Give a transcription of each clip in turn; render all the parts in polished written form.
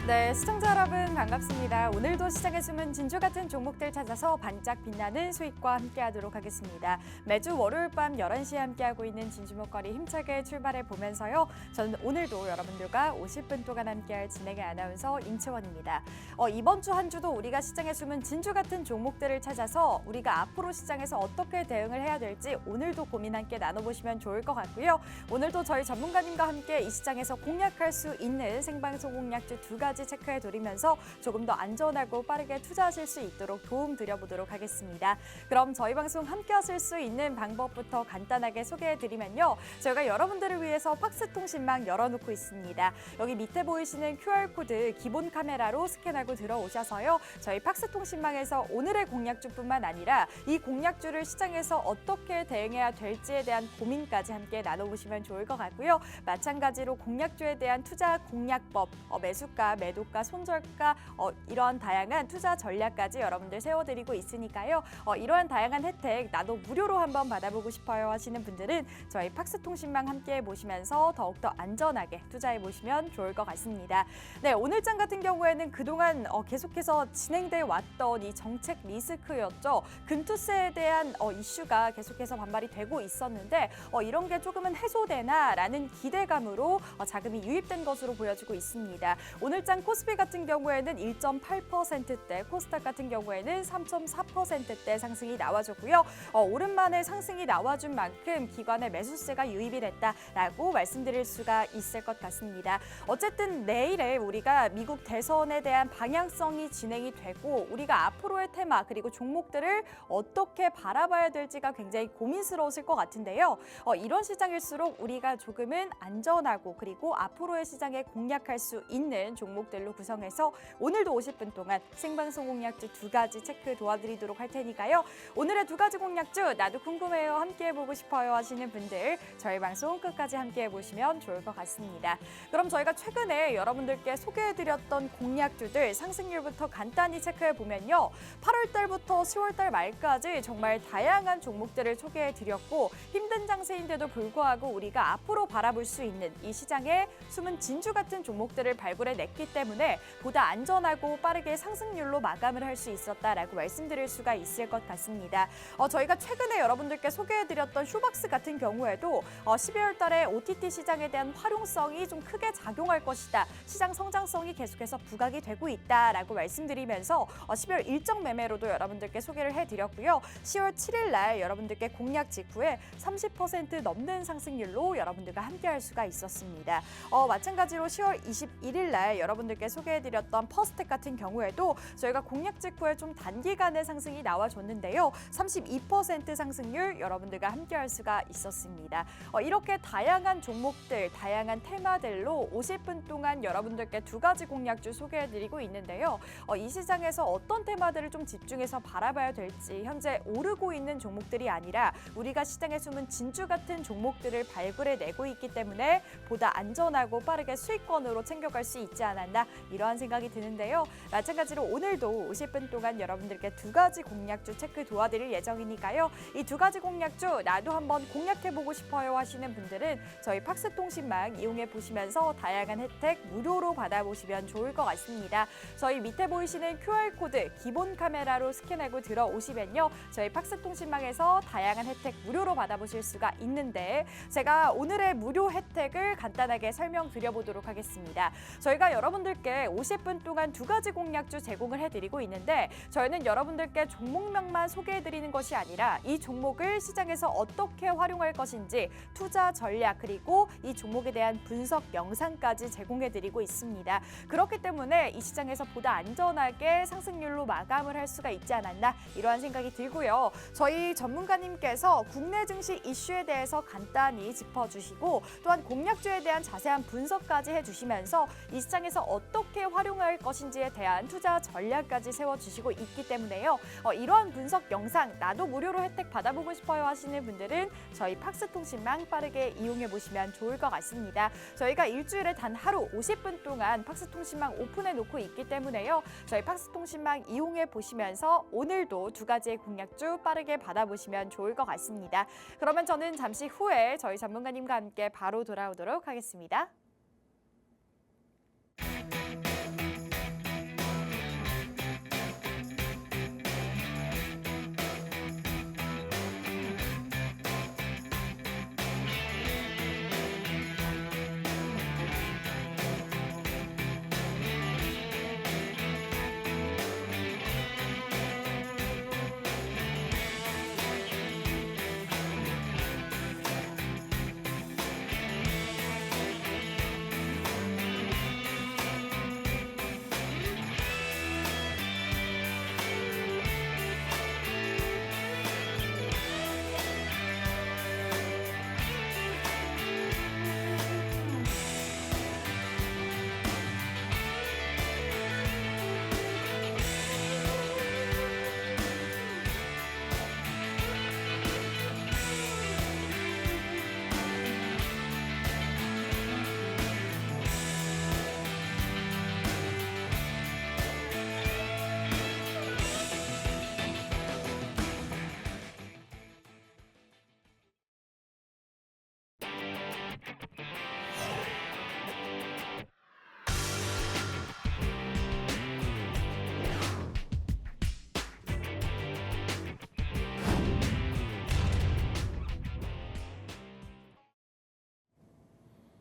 네, 시청자 여러분 반갑습니다. 오늘도 시장에 숨은 진주 같은 종목들 찾아서 반짝 빛나는 수익과 함께하도록 하겠습니다. 매주 월요일 밤 11시에 함께하고 있는 진주목걸이 힘차게 출발해 보면서요. 저는 오늘도 여러분들과 50분 동안 함께할 진행의 아나운서 임채원입니다. 이번 주 한 주도 우리가 시장에 숨은 진주 같은 종목들을 찾아서 우리가 앞으로 시장에서 어떻게 대응을 해야 될지 오늘도 고민 함께 나눠보시면 좋을 것 같고요. 오늘도 저희 전문가님과 함께 이 시장에서 공략할 수 있는 생방송 공략주 두 가지 체크해 드리면서 조금 더 안전하고 빠르게 투자하실 수 있도록 도움 드려보도록 하겠습니다. 그럼 저희 방송 함께 하실 수 있는 방법부터 간단하게 소개해 드리면요. 저희가 여러분들을 위해서 팍스통신망 열어놓고 있습니다. 여기 밑에 보이시는 QR코드 기본 카메라로 스캔하고 들어오셔서요. 저희 팍스통신망에서 오늘의 공략주뿐만 아니라 이 공략주를 시장에서 어떻게 대응해야 될지에 대한 고민까지 함께 나눠보시면 좋을 것 같고요. 마찬가지로 공략주에 대한 투자 공략법, 매수가, 매도가, 손절가 이러한 다양한 투자 전략까지 여러분들 세워드리고 있으니까요. 이러한 다양한 혜택 나도 무료로 한번 받아보고 싶어요 하시는 분들은 저희 팍스통신망 함께 보시면서 더욱더 안전하게 투자해 보시면 좋을 것 같습니다. 네, 오늘장 같은 경우에는 그동안 계속해서 진행돼 왔던 이 정책 리스크였죠. 금투세에 대한 이슈가 계속해서 반발이 되고 있었는데 이런 게 조금은 해소되나라는 기대감으로 자금이 유입된 것으로 보여지고 있습니다. 오늘장 코스피 같은 경우에는 1.8%대, 코스닥 같은 경우에는 3.4%대 상승이 나와줬고요. 오랜만에 상승이 나와준 만큼 기관의 매수세가 유입이 됐다라고 말씀드릴 수가 있을 것 같습니다. 어쨌든 내일에 우리가 미국 대선에 대한 방향성이 진행이 되고 우리가 앞으로의 테마 그리고 종목들을 어떻게 바라봐야 될지가 굉장히 고민스러우실 것 같은데요. 이런 시장일수록 우리가 조금은 안전하고 그리고 앞으로의 시장에 공략할 수 있는 종목들로 구성해서 오늘도 50분 동안 생방송 공략주 두 가지 체크 도와드리도록 할 테니까요. 오늘의 두 가지 공략주 나도 궁금해요, 함께해보고 싶어요 하시는 분들 저희 방송 끝까지 함께해보시면 좋을 것 같습니다. 그럼 저희가 최근에 여러분들께 소개해드렸던 공략주들 상승률부터 간단히 체크해보면요. 8월 달부터 10월 달 말까지 정말 다양한 종목들을 소개해드렸고 힘든 장세인데도 불구하고 우리가 앞으로 바라볼 수 있는 이 시장에 숨은 진주 같은 종목들을 발굴해냈기 때문에 보다 안전하고 빠르게 상승률로 마감을 할 수 있었다라고 말씀드릴 수가 있을 것 같습니다. 저희가 최근에 여러분들께 소개해드렸던 쇼박스 같은 경우에도 12월 달에 OTT 시장에 대한 활용성이 좀 크게 작용할 것이다. 시장 성장성이 계속해서 부각이 되고 있다라고 말씀드리면서 12월 일정 매매로도 여러분들께 소개를 해드렸고요. 10월 7일 날 여러분들께 공략 직후에 30% 넘는 상승률로 여러분들과 함께할 수가 있었습니다. 마찬가지로 10월 21일 날 여러분들께 소개해드렸던 퍼스텍 같은 경우에도 저희가 공략 직후에 좀 단기간의 상승이 나와줬는데요. 32% 상승률 여러분들과 함께할 수가 있었습니다. 이렇게 다양한 종목들, 다양한 테마들로 50분 동안 여러분들께 두 가지 공략주 소개해드리고 있는데요. 이 시장에서 어떤 테마들을 좀 집중해서 바라봐야 될지 현재 오르고 있는 종목들이 아니라 우리가 시장에 숨은 진주 같은 종목들을 발굴해내고 있기 때문에 보다 안전하고 빠르게 수익권으로 챙겨갈 수 있지 않았나 이러한 생각이 드는데요. 마찬가지로 오늘도 50분 동안 여러분들께 두 가지 공략주 체크 도와드릴 예정이니까요. 이 두 가지 공략주 나도 한번 공략해보고 싶어요 하시는 분들은 저희 팍스통신망 이용해 보시면서 다양한 혜택 무료로 받아보시면 좋을 것 같습니다. 저희 밑에 보이시는 QR코드 기본 카메라로 스캔하고 들어오시면요. 저희 팍스통신망에서 다양한 혜택 무료로 받아보실 수가 있는데 제가 오늘의 무료 혜택을 간단하게 설명드려보도록 하겠습니다. 저희가 여러분들께 50분 동안 두 가지 공략주 제공을 해드리고 있는데 저희는 여러분들께 종목명만 소개해드리는 것이 아니라 이 종목을 시장에서 어떻게 활용할 것인지 투자 전략 그리고 이 종목에 대한 분석 영상까지 제공해드리고 있습니다. 그렇기 때문에 이 시장에서 보다 안전하게 상승률로 마감을 할 수가 있지 않았나 이러한 생각이 들고요. 저희 전문가님께서 국내 증시 이슈에 대해서 간단히 짚어주시고 또한 공략주에 대한 자세한 분석까지 해주시면서 이 시장에서 어떻게 활용할 것인지에 대한 투자 전략까지 세워주시고 있기 때문에요. 이러한 분석 영상 나도 무료로 혜택 받아보고 싶어요 하시는 분들은 저희 팍스통신망 빠르게 이용해 보시면 좋을 것 같습니다. 저희가 일주일에 단 하루 50분 동안 팍스통신망 오픈해 놓고 있기 때문에요. 저희 팍스통신망 이용해 보시면서 오늘도 두 가지의 공략주 빠르게 받아보시면 좋을 것 같습니다. 그러면 저는 잠시 후에 저희 전문가님과 함께 바로 돌아오도록 하겠습니다.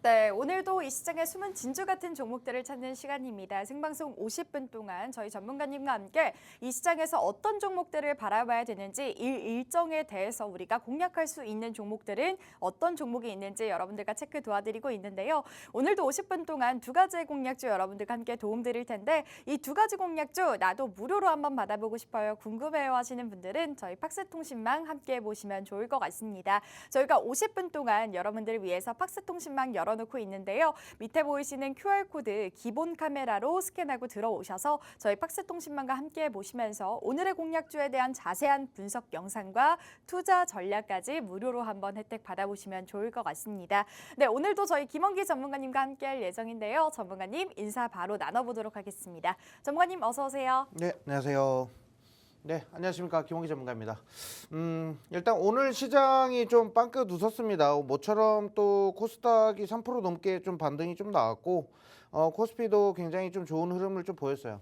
네, 오늘도 이 시장의 숨은 진주 같은 종목들을 찾는 시간입니다. 생방송 50분 동안 저희 전문가님과 함께 이 시장에서 어떤 종목들을 바라봐야 되는지 일정에 대해서 우리가 공략할 수 있는 종목들은 어떤 종목이 있는지 여러분들과 체크 도와드리고 있는데요. 오늘도 50분 동안 두 가지의 공략주 여러분들과 함께 도움드릴 텐데 이 두 가지 공략주 나도 무료로 한번 받아보고 싶어요. 궁금해요 하시는 분들은 저희 팍스통신망 함께 보시면 좋을 것 같습니다. 저희가 50분 동안 여러분들을 위해서 팍스통신망 열어놓고 있는데요. 밑에 보이시는 QR코드 기본 카메라로 스캔하고 들어오셔서 저희 팍스통신망과 함께 보시면서 오늘의 공략주에 대한 자세한 분석 영상과 투자 전략까지 무료로 한번 혜택 받아보시면 좋을 것 같습니다. 네, 오늘도 저희 김원기 전문가님과 함께할 예정인데요. 전문가님 인사 바로 나눠보도록 하겠습니다. 전문가님 어서 오세요. 네, 안녕하세요. 네, 안녕하십니까. 김홍기 전문가입니다. 일단 오늘 시장이 좀 빵긋 웃었습니다. 모처럼 또 코스닥이 3% 넘게 좀 반등이 좀 나왔고, 코스피도 굉장히 좀 좋은 흐름을 좀 보였어요.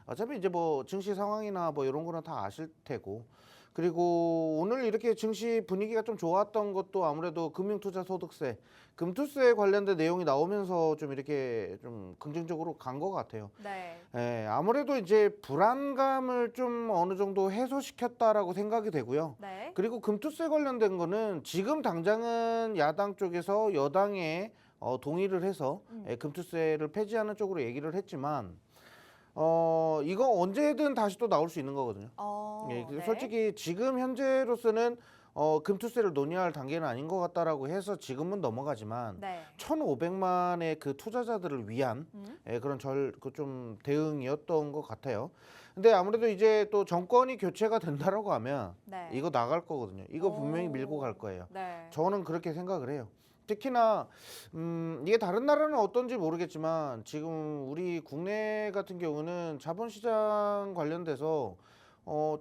어차피 이제 뭐 증시 상황이나 뭐 이런 거는 다 아실 테고, 그리고 오늘 이렇게 증시 분위기가 좀 좋았던 것도 아무래도 금융투자소득세, 금투세 관련된 내용이 나오면서 좀 이렇게 좀 긍정적으로 간 것 같아요. 네. 예, 아무래도 이제 불안감을 좀 어느 정도 해소시켰다라고 생각이 되고요. 네. 그리고 금투세 관련된 거는 지금 당장은 야당 쪽에서 여당에 동의를 해서 금투세를 폐지하는 쪽으로 얘기를 했지만 이거 언제든 다시 또 나올 수 있는 거거든요. 예, 네. 솔직히 지금 현재로서는 금투세를 논의할 단계는 아닌 것 같다라고 해서 지금은 넘어가지만 네. 1,500만의 그 투자자들을 위한 그런 좀 대응이었던 것 같아요. 근데 아무래도 이제 또 정권이 교체가 된다라고 하면 네. 이거 나갈 거거든요. 이거 분명히 밀고 갈 거예요. 네. 저는 그렇게 생각을 해요. 특히나 이게 다른 나라는 어떤지 모르겠지만 지금 우리 국내 같은 경우는 자본시장 관련돼서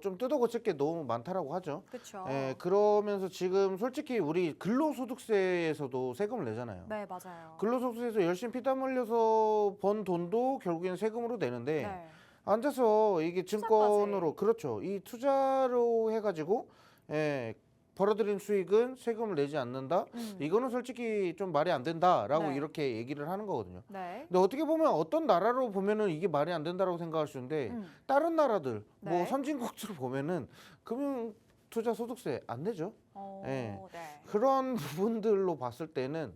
좀 뜯어 고칠 게 너무 많다라고 하죠. 그렇죠. 예, 그러면서 지금 솔직히 우리 근로소득세에서도 세금을 내잖아요. 네, 맞아요. 근로소득세에서 열심히 피땀 흘려서 번 돈도 결국에는 세금으로 내는데 네. 앉아서 이게 증권으로 투자까지. 그렇죠. 이 투자로 해가지고 벌어들인 수익은 세금을 내지 않는다. 이거는 솔직히 좀 말이 안 된다라고 네. 이렇게 얘기를 하는 거거든요. 네. 근데 어떻게 보면 어떤 나라로 보면은 이게 말이 안 된다라고 생각할 수 있는데 다른 나라들 뭐 네. 선진국들 보면은 금융 투자 소득세 안 내죠. 예. 네. 그런 부분들로 봤을 때는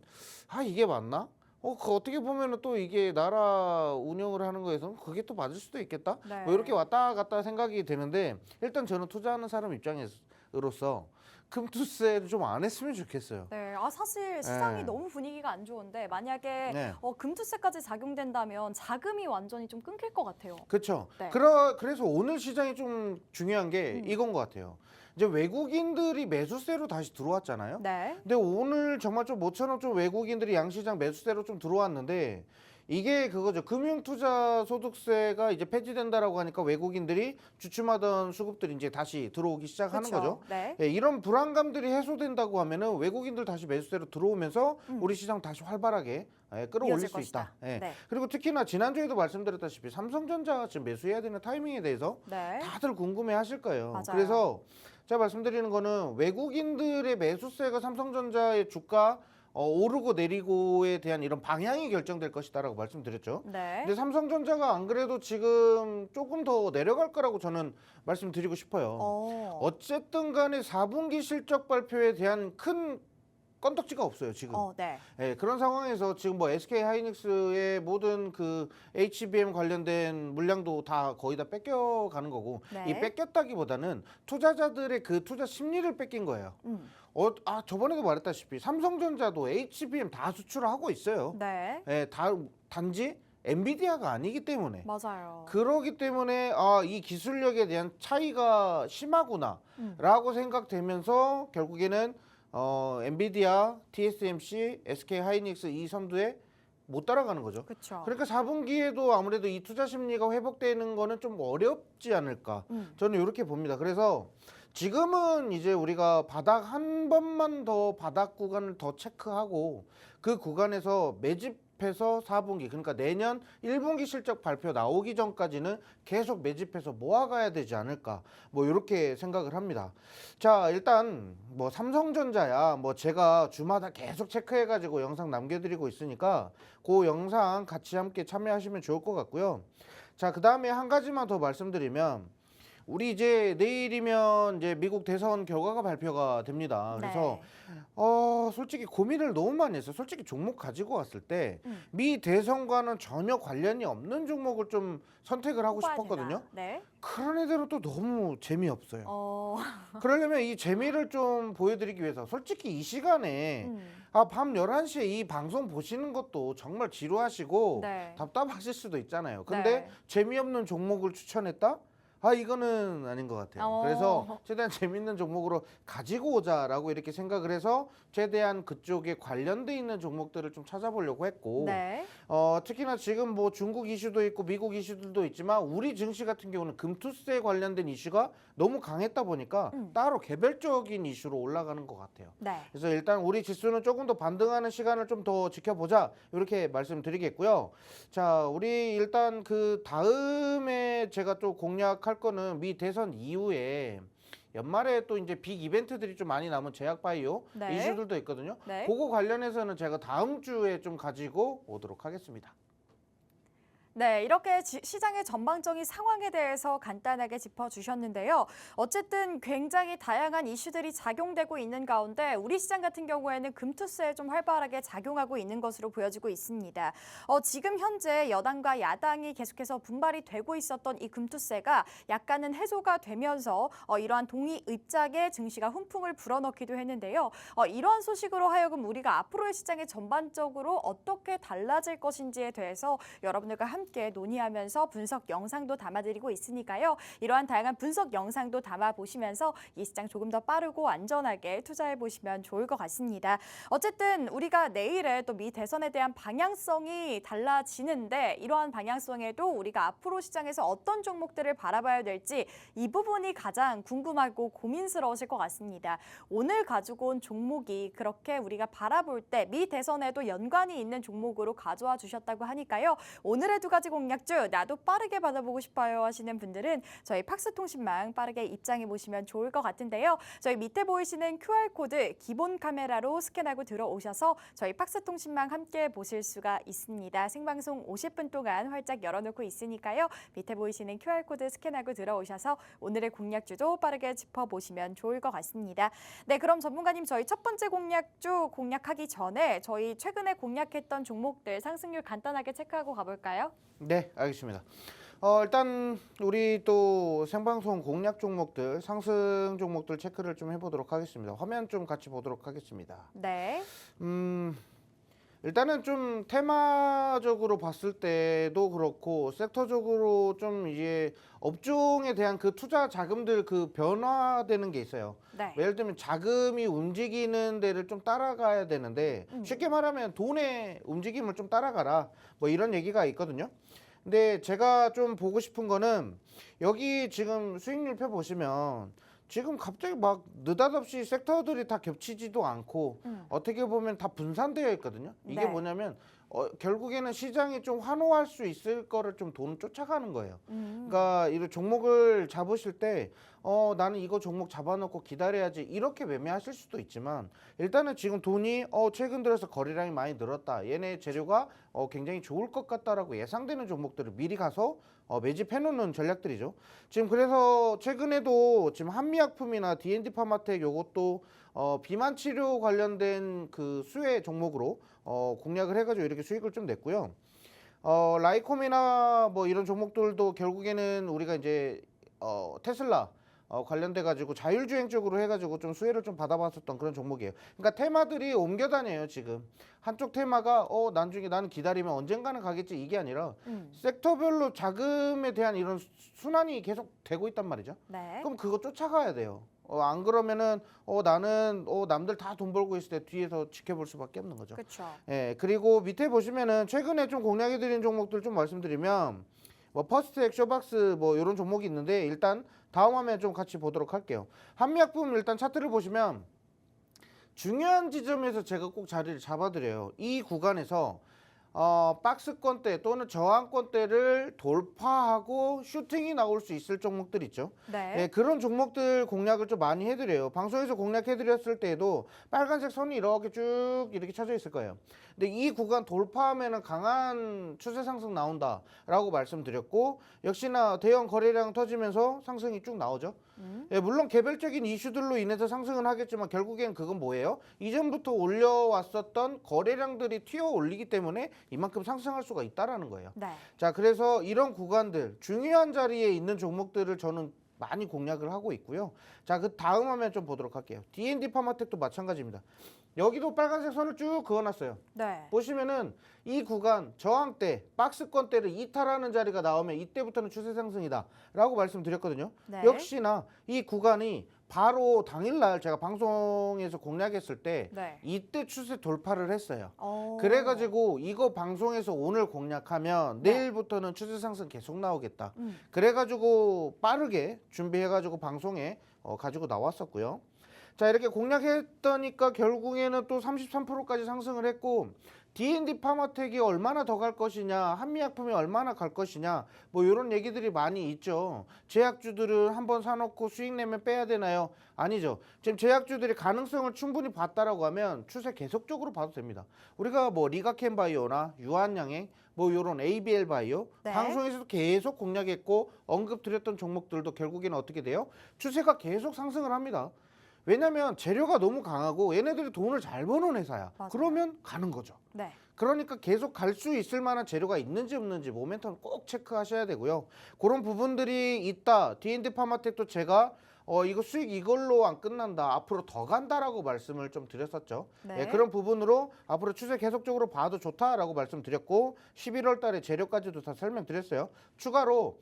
이게 맞나? 어떻게 보면은 또 이게 나라 운영을 하는 거에서 그게 또 맞을 수도 있겠다. 네. 뭐 이렇게 왔다 갔다 생각이 되는데 일단 저는 투자하는 사람 입장으로서 금투세를 좀 안 했으면 좋겠어요. 네, 사실 시장이 네. 너무 분위기가 안 좋은데 만약에 네. 금투세까지 작용된다면 자금이 완전히 좀 끊길 것 같아요. 그렇죠. 네. 그래서 오늘 시장이 좀 중요한 게 이건 것 같아요. 이제 외국인들이 매수세로 다시 들어왔잖아요. 네. 근데 오늘 정말 좀 모처럼 좀 외국인들이 양시장 매수세로 좀 들어왔는데 이게 그거죠. 금융투자소득세가 이제 폐지된다라고 하니까 외국인들이 주춤하던 수급들이 이제 다시 들어오기 시작하는 그쵸. 거죠. 네. 예, 이런 불안감들이 해소된다고 하면은 외국인들 다시 매수세로 들어오면서 우리 시장 다시 활발하게 끌어올릴 이어질 수 것이다. 있다. 예. 네. 그리고 특히나 지난주에도 말씀드렸다시피 삼성전자가 지금 매수해야 되는 타이밍에 대해서 네. 다들 궁금해하실 거예요. 맞아요. 그래서 제가 말씀드리는 거는 외국인들의 매수세가 삼성전자의 주가 오르고 내리고에 대한 이런 방향이 결정될 것이다라고 말씀드렸죠. 네. 근데 삼성전자가 안 그래도 지금 조금 더 내려갈 거라고 저는 말씀드리고 싶어요. 어쨌든 간에 4분기 실적 발표에 대한 큰 건덕지가 없어요, 지금. 네. 예, 그런 상황에서 지금 뭐 SK 하이닉스의 모든 그 HBM 관련된 물량도 다 거의 다 뺏겨가는 거고 네. 이 뺏겼다기보다는 투자자들의 그 투자 심리를 뺏긴 거예요. 저번에도 말했다시피 삼성전자도 HBM 다 수출을 하고 있어요. 네. 예, 단지 엔비디아가 아니기 때문에. 맞아요. 그러기 때문에 이 기술력에 대한 차이가 심하구나라고 생각되면서 결국에는 엔비디아, TSMC, SK 하이닉스 이 선두에 못 따라가는 거죠. 그렇죠. 그러니까 4분기에도 아무래도 이 투자 심리가 회복되는 거는 좀 어렵지 않을까. 저는 이렇게 봅니다. 그래서 지금은 이제 우리가 한 번만 더 바닥 구간을 더 체크하고 그 구간에서 매집 매집해서 4분기 그러니까 내년 1분기 실적 발표 나오기 전까지는 계속 매집해서 모아가야 되지 않을까 뭐 이렇게 생각을 합니다. 자, 일단 뭐 삼성전자야 뭐 제가 주마다 계속 체크해가지고 영상 남겨드리고 있으니까 그 영상 같이 함께 참여하시면 좋을 것 같고요. 자, 그 다음에 한 가지만 더 말씀드리면 우리 이제 내일이면 이제 미국 대선 결과가 발표가 됩니다. 그래서 솔직히 고민을 너무 많이 했어요. 솔직히 종목 가지고 왔을 때 미 대선과는 전혀 관련이 없는 종목을 좀 선택을 하고 싶었거든요. 네. 그런 애들은 또 너무 재미없어요. 그러려면 이 재미를 좀 보여드리기 위해서 솔직히 이 시간에 밤 11시에 이 방송 보시는 것도 정말 지루하시고 네. 답답하실 수도 있잖아요. 근데 네. 재미없는 종목을 추천했다? 이거는 아닌 것 같아요. 그래서 최대한 재밌는 종목으로 가지고 오자라고 이렇게 생각을 해서 최대한 그쪽에 관련돼 있는 종목들을 좀 찾아보려고 했고 네. 특히나 지금 뭐 중국 이슈도 있고 미국 이슈들도 있지만 우리 증시 같은 경우는 금투세 관련된 이슈가 너무 강했다 보니까 따로 개별적인 이슈로 올라가는 것 같아요. 네. 그래서 일단 우리 지수는 조금 더 반등하는 시간을 좀 더 지켜보자 이렇게 말씀드리겠고요. 자, 우리 일단 그 다음에 제가 또 공략할 거는 미 대선 이후에 연말에 또 이제 빅 이벤트들이 좀 많이 남은 제약바이오 네. 이슈들도 있거든요. 네. 그거 관련해서는 제가 다음 주에 좀 가지고 오도록 하겠습니다. 네, 이렇게 시장의 전반적인 상황에 대해서 간단하게 짚어주셨는데요. 어쨌든 굉장히 다양한 이슈들이 작용되고 있는 가운데 우리 시장 같은 경우에는 금투세에 좀 활발하게 작용하고 있는 것으로 보여지고 있습니다. 지금 현재 여당과 야당이 계속해서 분발이 되고 있었던 이 금투세가 약간은 해소가 되면서 이러한 동의 입장에 증시가 훈풍을 불어넣기도 했는데요. 이러한 소식으로 하여금 우리가 앞으로의 시장에 전반적으로 어떻게 달라질 것인지에 대해서 여러분들과 함께 논의하면서 분석 영상도 담아드리고 있으니까요. 이러한 다양한 분석 영상도 담아보시면서 이 시장 조금 더 빠르고 안전하게 투자해보시면 좋을 것 같습니다. 어쨌든 우리가 내일에 또 미 대선에 대한 방향성이 달라지는데 이러한 방향성에도 우리가 앞으로 시장에서 어떤 종목들을 바라봐야 될지 이 부분이 가장 궁금하고 고민스러우실 것 같습니다. 오늘 가지고 온 종목이 그렇게 우리가 바라볼 때 미 대선에도 연관이 있는 종목으로 가져와 주셨다고 하니까요. 오늘의 두 가지 공략주 나도 빠르게 받아보고 싶어요 하시는 분들은 저희 팍스통신망 빠르게 입장해 보시면 좋을 것 같은데요. 저희 밑에 보이시는 QR코드 기본 카메라로 스캔하고 들어오셔서 저희 팍스통신망 함께 보실 수가 있습니다. 생방송 50분 동안 활짝 열어놓고 있으니까요. 밑에 보이시는 QR코드 스캔하고 들어오셔서 오늘의 공략주도 빠르게 짚어보시면 좋을 것 같습니다. 네, 그럼 전문가님 저희 첫 번째 공략주 공략하기 전에 저희 최근에 공략했던 종목들 상승률 간단하게 체크하고 가볼까요? 네, 알겠습니다. 일단 우리 또 생방송 공략 종목들, 상승 종목들 체크를 좀 해보도록 하겠습니다. 화면 좀 같이 보도록 하겠습니다. 네. 일단은 좀 테마적으로 봤을 때도 그렇고 섹터적으로 좀 이제 업종에 대한 그 투자 자금들 그 변화되는 게 있어요. 네. 예를 들면 자금이 움직이는 데를 좀 따라가야 되는데 쉽게 말하면 돈의 움직임을 좀 따라가라 뭐 이런 얘기가 있거든요. 근데 제가 좀 보고 싶은 거는 여기 지금 수익률표 보시면 지금 갑자기 막 느닷없이 섹터들이 다 겹치지도 않고 어떻게 보면 다 분산되어 있거든요. 이게 네. 뭐냐면 결국에는 시장이 좀 환호할 수 있을 거를 좀 돈 쫓아가는 거예요. 그러니까 이런 종목을 잡으실 때 나는 이거 종목 잡아놓고 기다려야지 이렇게 매매하실 수도 있지만 일단은 지금 돈이 최근 들어서 거래량이 많이 늘었다. 얘네 재료가 굉장히 좋을 것 같다라고 예상되는 종목들을 미리 가서 매집해놓는 전략들이죠. 지금 그래서 최근에도 지금 한미약품이나 D&D 파마텍 요것도 비만 치료 관련된 그 수혜 종목으로 공략을 해가지고 이렇게 수익을 좀 냈고요. 라이콤이나 뭐 이런 종목들도 결국에는 우리가 이제 테슬라 관련돼 가지고 자율주행 쪽으로 해가지고 좀 수혜를 좀 받아봤었던 그런 종목이에요. 그러니까 테마들이 옮겨 다녀요. 지금 한쪽 테마가 나중에 나는 기다리면 언젠가는 가겠지 이게 아니라 섹터별로 자금에 대한 이런 순환이 계속 되고 있단 말이죠. 네. 그럼 그거 쫓아가야 돼요. 안 그러면은 나는 남들 다 돈 벌고 있을 때 뒤에서 지켜볼 수밖에 없는 거죠. 그렇죠. 예, 그리고 밑에 보시면은 최근에 좀 공략해드린 종목들 좀 말씀드리면 뭐 퍼스트액, 쇼박스 뭐 이런 종목이 있는데 일단 다음 화면 좀 같이 보도록 할게요. 한미약품 일단 차트를 보시면 중요한 지점에서 제가 꼭 자리를 잡아드려요. 이 구간에서 박스권대 또는 저항권대를 돌파하고 슈팅이 나올 수 있을 종목들 있죠. 네. 예, 그런 종목들 공략을 좀 많이 해드려요. 방송에서 공략해드렸을 때에도 빨간색 선이 이렇게 쭉 이렇게 쳐져 있을 거예요. 근데 이 구간 돌파하면은 강한 추세 상승 나온다라고 말씀드렸고, 역시나 대형 거래량 터지면서 상승이 쭉 나오죠. 예, 물론 개별적인 이슈들로 인해서 상승은 하겠지만 결국엔 그건 뭐예요? 이전부터 올려왔었던 거래량들이 튀어 올리기 때문에 이만큼 상승할 수가 있다라는 거예요. 네. 자, 그래서 이런 구간들, 중요한 자리에 있는 종목들을 저는 많이 공략을 하고 있고요. 자, 그 다음 화면 좀 보도록 할게요. D&D 파마텍도 마찬가지입니다. 여기도 빨간색 선을 쭉 그어놨어요. 네. 보시면은 이 구간 저항대, 박스권대를 이탈하는 자리가 나오면 이때부터는 추세 상승이다 라고 말씀드렸거든요. 네. 역시나 이 구간이 바로 당일날 제가 방송에서 공략했을 때 네. 이때 추세 돌파를 했어요. 오. 그래가지고 이거 방송에서 오늘 공략하면 네. 내일부터는 추세 상승 계속 나오겠다. 음. 그래가지고 빠르게 준비해가지고 방송에 가지고 나왔었고요. 자, 이렇게 공략했더니까 결국에는 또 33%까지 상승을 했고, D&D 파마텍이 얼마나 더 갈 것이냐, 한미약품이 얼마나 갈 것이냐, 뭐 이런 얘기들이 많이 있죠. 제약주들은 한번 사놓고 수익 내면 빼야 되나요? 아니죠. 지금 제약주들이 가능성을 충분히 봤다라고 하면 추세 계속적으로 봐도 됩니다. 우리가 뭐 리가켄 바이오나 유한양행, 뭐 이런 ABL 바이오, 네. 방송에서도 계속 공략했고 언급드렸던 종목들도 결국에는 어떻게 돼요? 추세가 계속 상승을 합니다. 왜냐면 재료가 너무 강하고 얘네들이 돈을 잘 버는 회사야. 맞아요. 그러면 가는 거죠. 네. 그러니까 계속 갈 수 있을 만한 재료가 있는지 없는지 모멘텀 꼭 체크하셔야 되고요. 그런 부분들이 있다. D&D 파마텍도 제가 이거 수익 이걸로 안 끝난다. 앞으로 더 간다라고 말씀을 좀 드렸었죠. 네. 예, 그런 부분으로 앞으로 추세 계속적으로 봐도 좋다라고 말씀드렸고 11월 달에 재료까지도 다 설명드렸어요. 추가로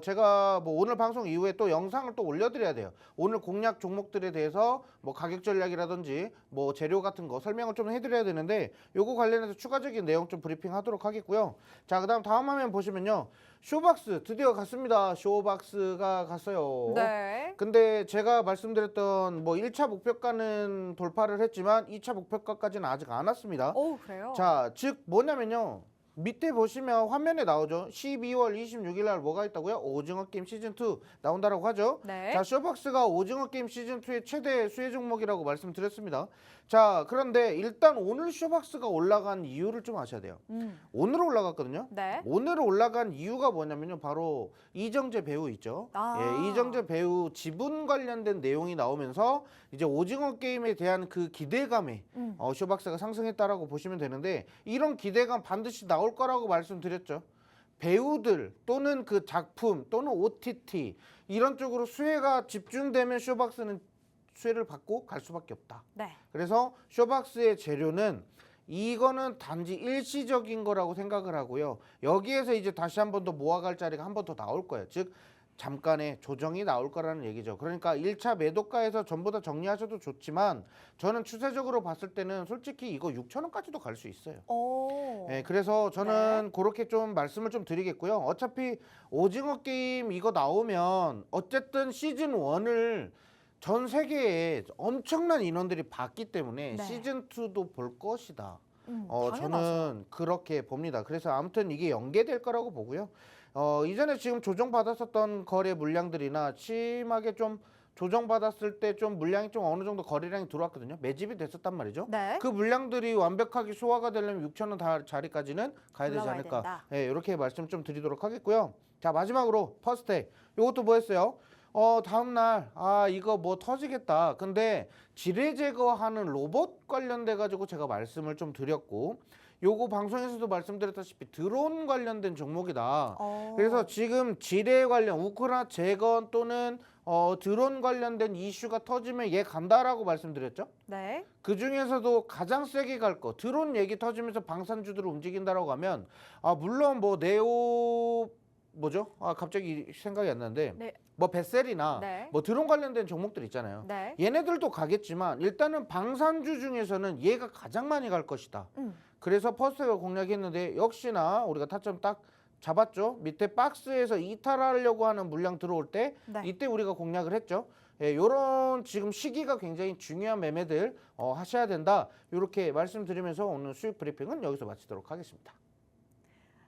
제가 뭐 오늘 방송 이후에 또 영상을 또 올려드려야 돼요. 오늘 공략 종목들에 대해서 뭐 가격 전략이라든지 뭐 재료 같은 거 설명을 좀 해드려야 되는데 요거 관련해서 추가적인 내용 좀 브리핑하도록 하겠고요. 자, 그다음 다음 화면 보시면요. 쇼박스 드디어 갔습니다. 쇼박스가 갔어요. 네. 근데 제가 말씀드렸던 뭐 1차 목표가는 돌파를 했지만 2차 목표가까지는 아직 안 왔습니다. 오, 그래요? 자, 즉 뭐냐면요. 밑에 보시면 화면에 나오죠. 12월 26일 날 뭐가 있다고요? 오징어 게임 시즌2 나온다라고 하죠. 네. 자, 쇼박스가 오징어 게임 시즌2의 최대 수혜 종목이라고 말씀드렸습니다. 자, 그런데 일단 오늘 쇼박스가 올라간 이유를 좀 아셔야 돼요. 오늘 올라갔거든요. 네. 오늘 올라간 이유가 뭐냐면요. 바로 이정재 배우 있죠. 아. 예, 이정재 배우 지분 관련된 내용이 나오면서 이제 오징어 게임에 대한 그 기대감에 쇼박스가 상승했다라고 보시면 되는데 이런 기대감 반드시 나올 거라고 말씀드렸죠. 배우들 또는 그 작품 또는 OTT 이런 쪽으로 수혜가 집중되면 쇼박스는 수혜를 받고 갈 수밖에 없다. 네. 그래서 쇼박스의 재료는 이거는 단지 일시적인 거라고 생각을 하고요. 여기에서 이제 다시 한 번 더 모아갈 자리가 한 번 더 나올 거예요. 즉 잠깐의 조정이 나올 거라는 얘기죠. 그러니까 1차 매도가에서 전부 다 정리하셔도 좋지만 저는 추세적으로 봤을 때는 솔직히 이거 6,000원까지도 갈 수 있어요. 오. 네, 그래서 저는 그렇게 좀 말씀을 좀 드리겠고요. 어차피 오징어 게임 이거 나오면 어쨌든 시즌 1을 전 세계에 엄청난 인원들이 봤기 때문에 네. 시즌 2도 볼 것이다. 당연하죠. 저는 그렇게 봅니다. 그래서 아무튼 이게 연계될 거라고 보고요. 이전에 지금 조정받았었던 거래 물량들이나 심하게 좀 조정받았을 때 좀 물량이 좀 어느 정도 거래량이 들어왔거든요. 매집이 됐었단 말이죠. 네. 그 물량들이 완벽하게 소화가 되려면 6,000원 다 자리까지는 가야 되지 올라가야 않을까. 된다. 예, 이렇게 말씀 좀 드리도록 하겠고요. 자, 마지막으로 퍼스텍. 이것도 뭐였어요? 다음날 이거 뭐 터지겠다. 근데 지뢰 제거하는 로봇 관련돼 가지고 제가 말씀을 좀 드렸고 요거 방송에서도 말씀드렸다시피 드론 관련된 종목이다. 그래서 지금 지뢰 관련 우크라 재건 또는 드론 관련된 이슈가 터지면 얘 간다라고 말씀드렸죠. 네. 그 중에서도 가장 세게 갈 거 드론 얘기 터지면서 방산주들을 움직인다라고 하면 물론 뭐 네오 뭐죠? 갑자기 생각이 안 나는데 네. 뭐 베셀이나 네. 뭐 드론 관련된 종목들 있잖아요. 네. 얘네들도 가겠지만 일단은 방산주 중에서는 얘가 가장 많이 갈 것이다. 그래서 퍼스텍을 공략했는데 역시나 우리가 타점 딱 잡았죠. 밑에 박스에서 이탈하려고 하는 물량 들어올 때 네. 이때 우리가 공략을 했죠. 이런 지금 시기가 굉장히 중요한 매매들 하셔야 된다. 이렇게 말씀드리면서 오늘 수익 브리핑은 여기서 마치도록 하겠습니다.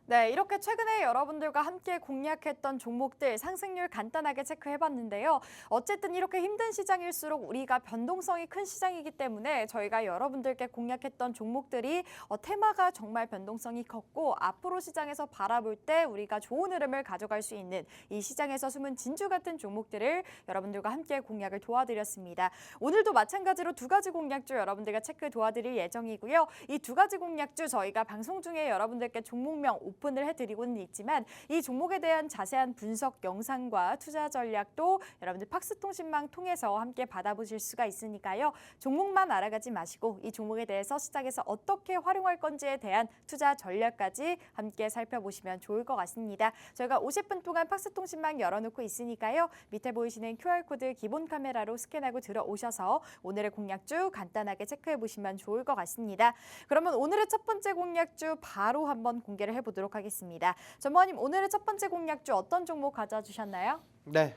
네, 이렇게 최근에 여러분들과 함께 공략했던 종목들 상승률 간단하게 체크해봤는데요. 어쨌든 이렇게 힘든 시장일수록 우리가 변동성이 큰 시장이기 때문에 저희가 여러분들께 공략했던 종목들이 테마가 정말 변동성이 컸고 앞으로 시장에서 바라볼 때 우리가 좋은 흐름을 가져갈 수 있는 이 시장에서 숨은 진주 같은 종목들을 여러분들과 함께 공략을 도와드렸습니다. 오늘도 마찬가지로 두 가지 공략주 여러분들과 체크 도와드릴 예정이고요. 이 두 가지 공략주 저희가 방송 중에 여러분들께 종목명 오픈을 해드리고는 있지만 이 종목에 대한 자세한 분석 영상과 투자 전략도 여러분들 팍스통신망 통해서 함께 받아보실 수가 있으니까요. 종목만 알아가지 마시고 이 종목에 대해서 시장에서 어떻게 활용할 건지에 대한 투자 전략까지 함께 살펴보시면 좋을 것 같습니다. 저희가 50분 동안 팍스통신망 열어놓고 있으니까요. 밑에 보이시는 QR코드 기본 카메라로 스캔하고 들어오셔서 오늘의 공략주 간단하게 체크해보시면 좋을 것 같습니다. 그러면 오늘의 첫 번째 공략주 바로 한번 공개를 해보도록 하겠습니다. 전무님 오늘의 첫 번째 공략주 어떤 종목 가져주셨나요? 네,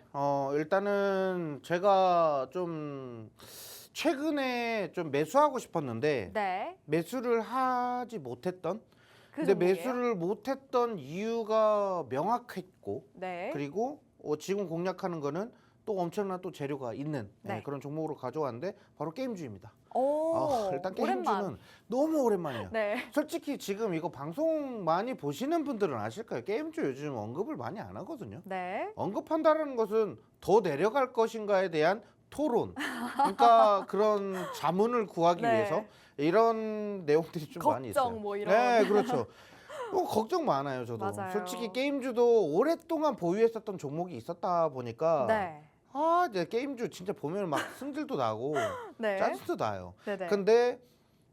일단은 제가 좀 최근에 좀 매수하고 싶었는데 네. 매수를 하지 못했던 그 근데 종목이에요? 매수를 못했던 이유가 명확했고 네. 그리고 지금 공략하는 거는 또 엄청난 또 재료가 있는 네. 그런 종목으로 가져왔는데 바로 게임주입니다. 오, 일단 오랜만. 게임주는 너무 오랜만이에요. 네. 솔직히 지금 이거 방송 많이 보시는 분들은 아실 거예요. 게임주 요즘 언급을 많이 안 하거든요. 네. 언급한다는 것은 더 내려갈 것인가에 대한 토론, 그러니까 그런 자문을 구하기 네. 위해서 이런 내용들이 좀 많이 있어요. 걱정 뭐 이런. 네, 그렇죠. 걱정 많아요, 저도. 맞아요. 솔직히 게임주도 오랫동안 보유했었던 종목이 있었다 보니까 네. 이제 게임주 진짜 보면 막 승질도 나고 네. 짜증도 나요. 네네. 근데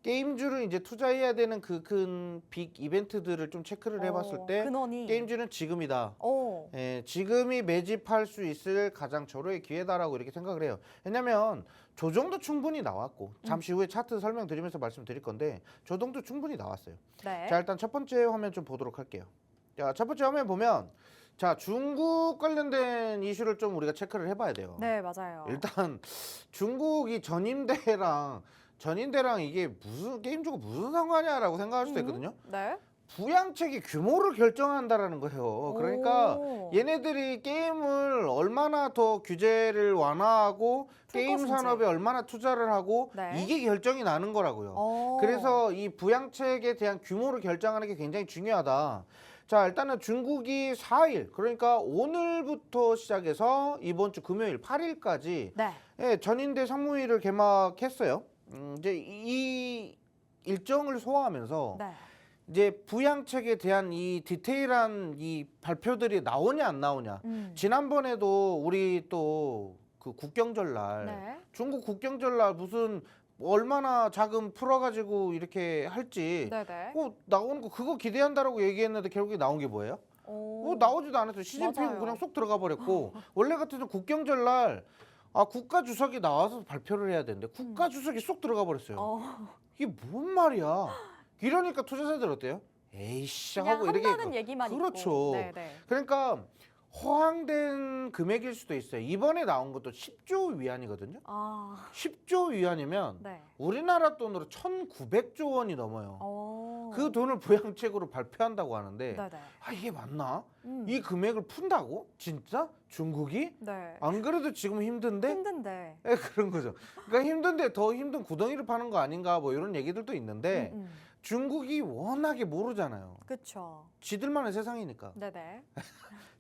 게임주를 이제 투자해야 되는 그 큰 빅 이벤트들을 좀 체크를 해봤을 때 근원이. 게임주는 지금이다. 오. 지금이 매집할 수 있을 가장 절호의 기회다라고 이렇게 생각을 해요. 왜냐면 조정도 충분히 나왔고 잠시 후에 차트 설명드리면서 말씀드릴 건데 조정도 충분히 나왔어요. 네. 자, 일단 첫 번째 화면 좀 보도록 할게요. 자, 첫 번째 화면 보면 자, 중국 관련된 이슈를 좀 우리가 체크를 해봐야 돼요. 네, 맞아요. 일단 중국이 전인대랑 이게 무슨 게임주가 무슨 상관이야라고 생각할 수도 있거든요. 네. 부양책의 규모를 결정한다라는 거예요. 그러니까 오. 얘네들이 게임을 얼마나 더 규제를 완화하고 게임 것인지. 산업에 얼마나 투자를 하고 네. 이게 결정이 나는 거라고요. 오. 그래서 이 부양책에 대한 규모를 결정하는 게 굉장히 중요하다. 자, 일단은 중국이 4일, 그러니까 오늘부터 시작해서 이번 주 금요일 8일까지 네. 전인대 상무위를 개막했어요. 이제 이 일정을 소화하면서 네. 이제 부양책에 대한 이 디테일한 이 발표들이 나오냐 안 나오냐. 지난번에도 우리 또 그 국경절 날 네. 중국 국경절 날 무슨 얼마나 자금 풀어가지고 이렇게 할지 네네. 나오는 거 그거 기대한다라고 얘기했는데 결국에 나온 게 뭐예요? 오. 나오지도 않았어요. 시진핑 맞아요. 그냥 속 들어가 버렸고 원래 같아도 국경절 날 국가 주석이 나와서 발표를 해야 되는데 국가 주석이 쏙 들어가 버렸어요. 이게 뭔 말이야? 이러니까 투자자들 어때요? 에이씨 그냥 하고 이렇게 한다는 얘기만 그렇죠. 있고. 네네. 그러니까 허황된 금액일 수도 있어요. 이번에 나온 것도 10조 위안이거든요. 10조 위안이면 네. 우리나라 돈으로 1,900조 원이 넘어요. 그 돈을 부양책으로 발표한다고 하는데 네네. 이게 맞나? 이 금액을 푼다고? 진짜? 중국이? 네. 안 그래도 지금 힘든데? 힘든데. 그런 거죠. 그러니까 힘든데 더 힘든 구덩이를 파는 거 아닌가 뭐 이런 얘기들도 있는데 중국이 워낙에 모르잖아요. 그렇죠. 지들만의 세상이니까. 네네.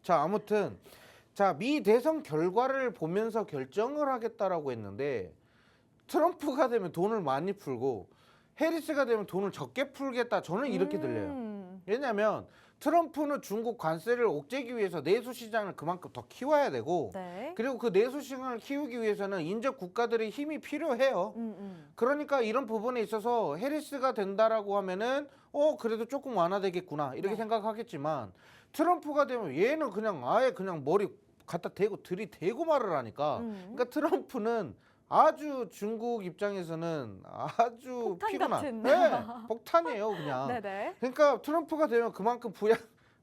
자, 아무튼 미 대선 결과를 보면서 결정을 하겠다라고 했는데 트럼프가 되면 돈을 많이 풀고 해리스가 되면 돈을 적게 풀겠다. 저는 이렇게 들려요. 왜냐하면 트럼프는 중국 관세를 옥죄기 위해서 내수 시장을 그만큼 더 키워야 되고 네. 그리고 그 내수 시장을 키우기 위해서는 인접 국가들의 힘이 필요해요. 그러니까 이런 부분에 있어서 해리스가 된다라고 하면은 그래도 조금 완화되겠구나 이렇게 네. 생각하겠지만 트럼프가 되면 얘는 그냥 아예 그냥 머리 갖다 대고 들이대고 말을 하니까 그러니까 트럼프는 아주 중국 입장에서는 아주 폭탄 피곤한 같은. 네, 폭탄이에요 그냥. 네네. 그러니까 트럼프가 되면 그만큼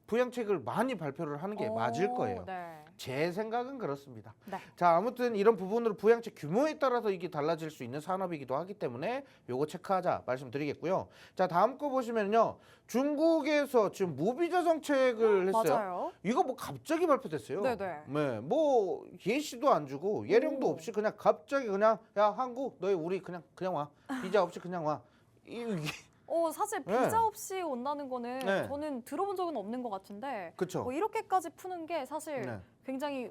부양책을 많이 발표를 하는 게 맞을 거예요. 네. 제 생각은 그렇습니다. 네. 자, 아무튼 이런 부분으로 부양책 규모에 따라서 이게 달라질 수 있는 산업이기도 하기 때문에 요거 체크하자 말씀드리겠고요. 자, 다음 거 보시면요. 중국에서 지금 무비자 정책을 했어요. 맞아요. 이거 뭐 갑자기 발표됐어요. 네네. 네, 뭐 예시도 안 주고 예령도 오. 없이 그냥 갑자기 그냥 야 한국 너희 우리 그냥 와 비자 없이 그냥 와. 이게 사실 네. 비자 없이 온다는 거는 네. 저는 들어본 적은 없는 것 같은데 그렇죠. 뭐 이렇게까지 푸는 게 사실 네. 굉장히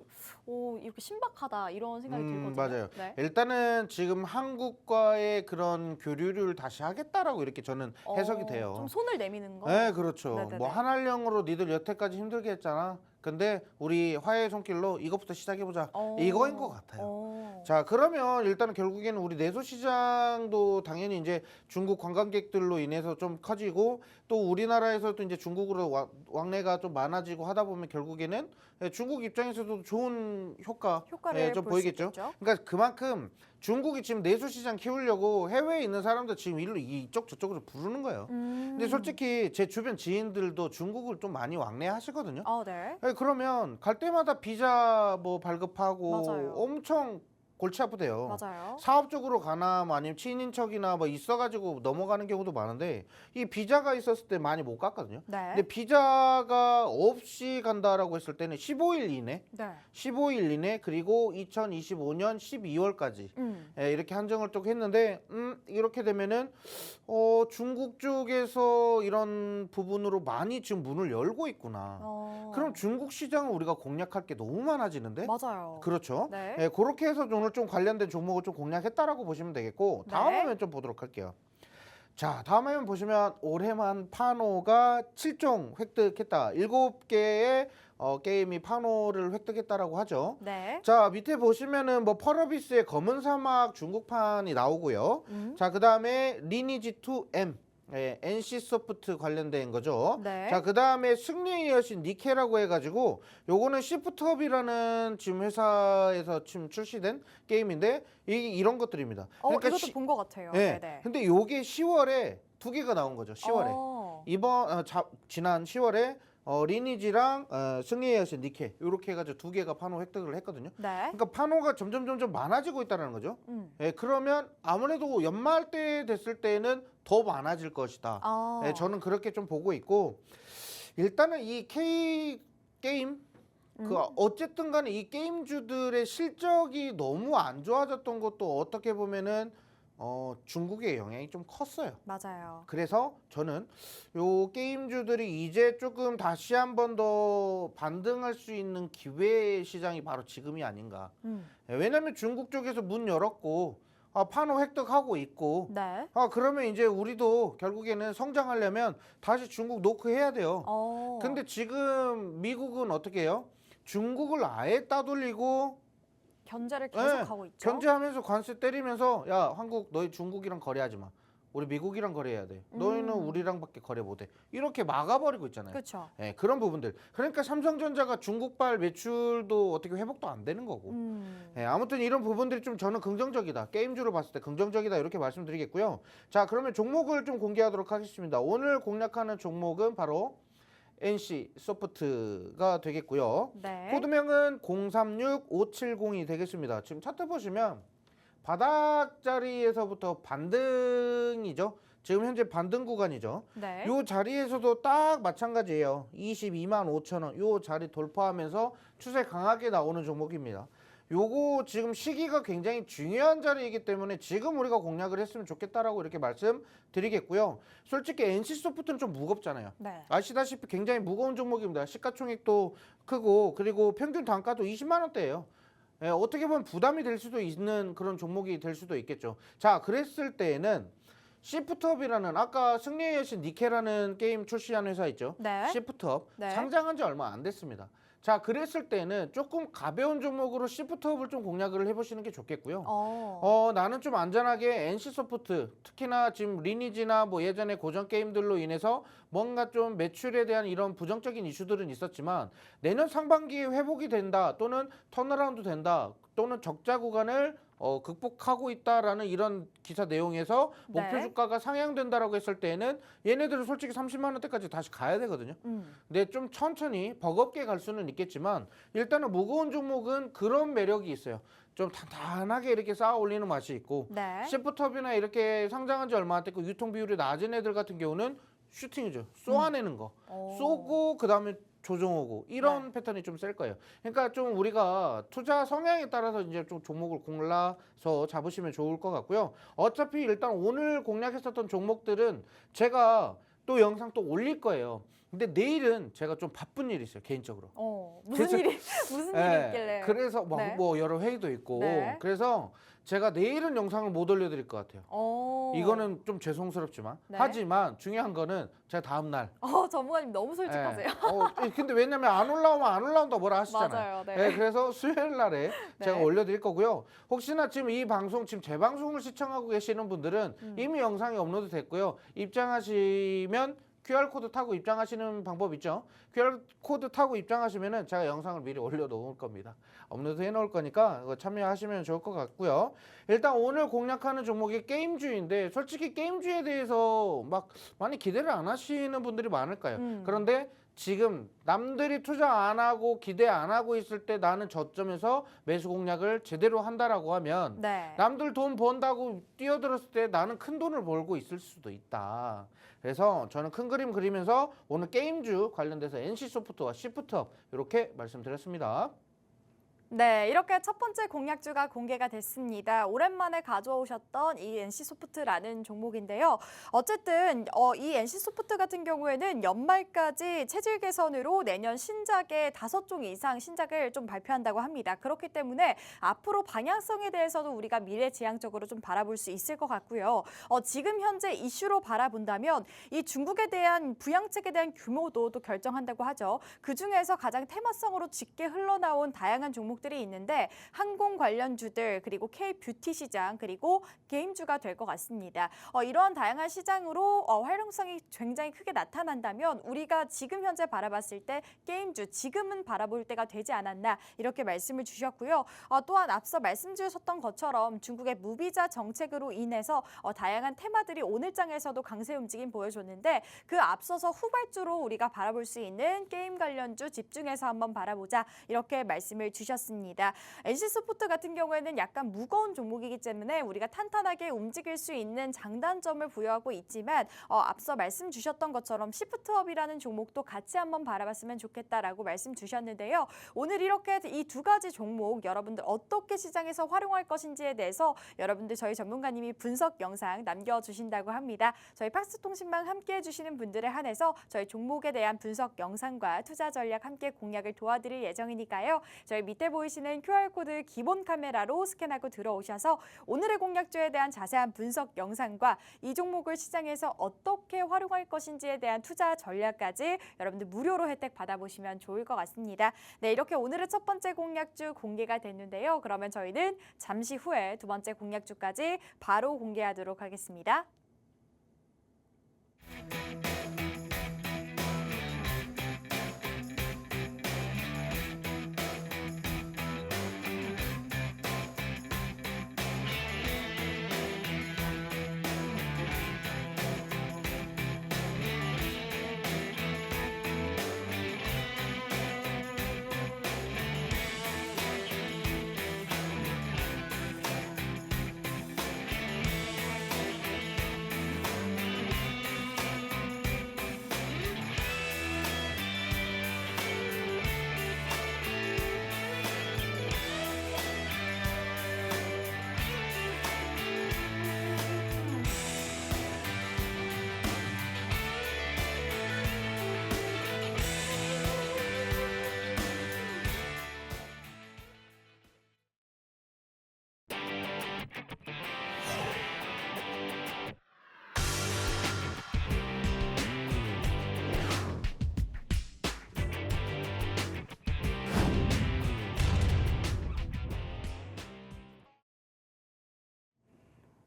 이렇게 신박하다 이런 생각이 들거든요. 맞아요. 네. 일단은 지금 한국과의 그런 교류를 다시 하겠다라고 이렇게 저는 해석이 돼요. 좀 손을 내미는 거. 네, 그렇죠. 네네네. 뭐 한알령으로 니들 여태까지 힘들게 했잖아. 근데 우리 화해의 손길로 이것부터 시작해보자. 이거인 것 같아요. 자, 그러면 일단은 결국에는 우리 내수시장도 당연히 이제 중국 관광객들로 인해서 좀 커지고 또 우리나라에서도 이제 중국으로 왕래가 좀 많아지고 하다 보면 결국에는 중국 입장에서도 좋은 효과를 좀 볼 보이겠죠. 수 있겠죠. 그러니까 그만큼 중국이 지금 내수시장 키우려고 해외에 있는 사람들 지금 일로 이쪽 저쪽으로 부르는 거예요. 근데 솔직히 제 주변 지인들도 중국을 좀 많이 왕래하시거든요. 네. 그러면 갈 때마다 비자 뭐 발급하고 맞아요. 엄청 골치 아프대요. 맞아요. 사업적으로 가나 뭐 아니면 친인척이나 뭐 있어가지고 넘어가는 경우도 많은데 이 비자가 있었을 때 많이 못 갔거든요. 네. 근데 비자가 없이 간다라고 했을 때는 15일 이내, 네. 15일 이내 그리고 2025년 12월까지 이렇게 한정을 또 했는데 이렇게 되면은 중국 쪽에서 이런 부분으로 많이 지금 문을 열고 있구나. 그럼 중국 시장을 우리가 공략할 게 너무 많아지는데? 맞아요. 그렇죠. 네. 그렇게 해서 오늘 좀 관련된 종목을 좀 공략했다라고 보시면 되겠고 다음 네. 화면 좀 보도록 할게요. 자, 다음 화면 보시면 올해만 파노가 7종 획득했다. 7개의 게임이 파노를 획득했다라고 하죠. 네. 자, 밑에 보시면은 뭐 펄어비스의 검은 사막 중국판이 나오고요. 자, 그다음에 리니지 2M NC소프트 관련된 거죠. 네. 자, 그다음에 승리의 여신 니케라고 해가지고 요거는 시프트업이라는 지금 회사에서 지금 출시된 게임인데 이런 것들입니다. 그러니까 이것도 본 것 같아요. 네. 네네. 근데 요게 10월에 2개가 나온 거죠. 10월에 지난 10월에 리니지랑 승리의 여신 니케 이렇게 해가지고 2개가 파노 획득을 했거든요. 네. 그러니까 파노가 점점 많아지고 있다는 거죠. 그러면 아무래도 연말 때 됐을 때는 더 많아질 것이다. 저는 그렇게 좀 보고 있고 일단은 이 게임 어쨌든 간에 이 게임주들의 실적이 너무 안 좋아졌던 것도 어떻게 보면은 중국의 영향이 좀 컸어요. 맞아요. 그래서 저는 요 게임주들이 이제 조금 다시 한 번 더 반등할 수 있는 기회 시장이 바로 지금이 아닌가. 왜냐면 중국 쪽에서 문 열었고 파노 획득하고 있고 네. 그러면 이제 우리도 결국에는 성장하려면 다시 중국 노크해야 돼요. 근데 지금 미국은 어떻게 해요? 중국을 아예 따돌리고 견제를 계속하고 있죠. 견제하면서 관세 때리면서 야 한국 너희 중국이랑 거래하지 마. 우리 미국이랑 거래해야 돼. 너희는 우리랑밖에 거래 못해. 이렇게 막아버리고 있잖아요. 그렇죠. 그런 부분들. 그러니까 삼성전자가 중국발 매출도 어떻게 회복도 안 되는 거고. 아무튼 이런 부분들이 좀 저는 긍정적이다. 게임주로 봤을 때 긍정적이다 이렇게 말씀드리겠고요. 자, 그러면 종목을 좀 공개하도록 하겠습니다. 오늘 공략하는 종목은 바로 NC소프트가 되겠고요. 네. 코드명은 036570이 되겠습니다. 지금 차트 보시면 바닥 자리에서부터 반등이죠. 지금 현재 반등 구간이죠. 네. 요 자리에서도 딱 마찬가지예요. 22만 5천 원. 요 자리 돌파하면서 추세 강하게 나오는 종목입니다. 요거 지금 시기가 굉장히 중요한 자리이기 때문에 지금 우리가 공략을 했으면 좋겠다라고 이렇게 말씀드리겠고요. 솔직히 NC소프트는 좀 무겁잖아요. 네. 아시다시피 굉장히 무거운 종목입니다. 시가총액도 크고 그리고 평균 단가도 20만 원대예요. 어떻게 보면 부담이 될 수도 있는 그런 종목이 될 수도 있겠죠. 자, 그랬을 때에는 시프트업이라는 아까 승리의 여신 니케라는 게임 출시한 회사 있죠. 네. 시프트업 네. 상장한 지 얼마 안 됐습니다. 자, 그랬을 때는 조금 가벼운 종목으로 시프트업을 좀 공략을 해보시는 게 좋겠고요. 나는 좀 안전하게 NC소프트, 특히나 지금 리니지나 뭐 예전에 고전 게임들로 인해서 뭔가 좀 매출에 대한 이런 부정적인 이슈들은 있었지만 내년 상반기에 회복이 된다 또는 턴어라운드 된다. 또는 적자 구간을 극복하고 있다라는 이런 기사 내용에서 목표 네. 주가가 상향된다라고 했을 때에는 얘네들은 솔직히 30만 원대까지 다시 가야 되거든요. 근데 좀 천천히 버겁게 갈 수는 있겠지만 일단은 무거운 종목은 그런 매력이 있어요. 좀 단단하게 이렇게 쌓아 올리는 맛이 있고 네. 시프트업이나 이렇게 상장한 지 얼마 안 됐고 유통 비율이 낮은 애들 같은 경우는 슈팅이죠. 쏘아내는 거. 쏘고 그다음에 조정오고 이런 패턴이 좀 셀 거예요. 그러니까 좀 우리가 투자 성향에 따라서 이제 좀 종목을 골라서 잡으시면 좋을 것 같고요. 어차피 일단 오늘 공략했었던 종목들은 제가 또 영상 또 올릴 거예요. 근데 내일은 제가 좀 바쁜 일이 있어요, 개인적으로. 무슨 그래서- 일이 무슨 일이 네, 있길래? 그래서 네. 뭐 여러 회의도 있고 네. 그래서 제가 내일은 영상을 못 올려드릴 것 같아요. 이거는 좀 죄송스럽지만 네. 하지만 중요한 거는 제가 다음 날. 전문가님 너무 솔직하세요. 근데 왜냐면 안 올라오면 안 올라온다 뭐라 하시잖아요. 맞아요. 네. 네, 그래서 수요일 날에 네. 제가 올려드릴 거고요. 혹시나 지금 이 방송 지금 제 방송을 시청하고 계시는 분들은 이미 영상이 업로드 됐고요. 입장하시면 QR코드 타고 입장하시는 방법 있죠. QR코드 타고 입장하시면은 제가 영상을 미리 올려놓을 겁니다. 업로드 해놓을 거니까 그거 참여하시면 좋을 것 같고요. 일단 오늘 공략하는 종목이 게임주인데 솔직히 게임주에 대해서 막 많이 기대를 안 하시는 분들이 많을 거예요. 그런데 지금 남들이 투자 안 하고 기대 안 하고 있을 때 나는 저점에서 매수 공략을 제대로 한다라고 하면 네. 남들 돈 번다고 뛰어들었을 때 나는 큰 돈을 벌고 있을 수도 있다. 그래서 저는 큰 그림 그리면서 오늘 게임주 관련돼서 NC소프트와 시프트업 이렇게 말씀드렸습니다. 네, 이렇게 첫 번째 공략주가 공개가 됐습니다. 오랜만에 가져오셨던 이 NC소프트라는 종목인데요. 어쨌든 이 NC소프트 같은 경우에는 연말까지 체질 개선으로 내년 신작의 5종 이상 신작을 좀 발표한다고 합니다. 그렇기 때문에 앞으로 방향성에 대해서도 우리가 미래지향적으로 좀 바라볼 수 있을 것 같고요. 지금 현재 이슈로 바라본다면 이 중국에 대한 부양책에 대한 규모도 또 결정한다고 하죠. 그중에서 가장 테마성으로 짙게 흘러나온 다양한 종목들이 있는데 항공 관련주들 그리고 K-뷰티 시장 그리고 게임주가 될 것 같습니다. 이러한 다양한 시장으로 활용성이 굉장히 크게 나타난다면 우리가 지금 현재 바라봤을 때 게임주 지금은 바라볼 때가 되지 않았나 이렇게 말씀을 주셨고요. 또한 앞서 말씀 주셨던 것처럼 중국의 무비자 정책으로 인해서 다양한 테마들이 오늘 장에서도 강세 움직임 보여줬는데 그 앞서서 후발주로 우리가 바라볼 수 있는 게임 관련주 집중해서 한번 바라보자 이렇게 말씀을 주셨습니다. NC소프트 같은 경우에는 약간 무거운 종목이기 때문에 우리가 탄탄하게 움직일 수 있는 장단점을 부여하고 있지만 앞서 말씀 주셨던 것처럼 시프트업이라는 종목도 같이 한번 바라봤으면 좋겠다라고 말씀 주셨는데요. 오늘 이렇게 이 두 가지 종목 여러분들 어떻게 시장에서 활용할 것인지에 대해서 여러분들 저희 전문가님이 분석 영상 남겨주신다고 합니다. 저희 팍스통신망 함께해 주시는 분들에 한해서 저희 종목에 대한 분석 영상과 투자 전략 함께 공략을 도와드릴 예정이니까요. 저희 밑에 보이시는 QR코드 기본 카메라로 스캔하고 들어오셔서 오늘의 공략주에 대한 자세한 분석 영상과 이 종목을 시장에서 어떻게 활용할 것인지에 대한 투자 전략까지 여러분들 무료로 혜택 받아보시면 좋을 것 같습니다. 네, 이렇게 오늘의 첫 번째 공략주 공개가 됐는데요. 그러면 저희는 잠시 후에 두 번째 공략주까지 바로 공개하도록 하겠습니다.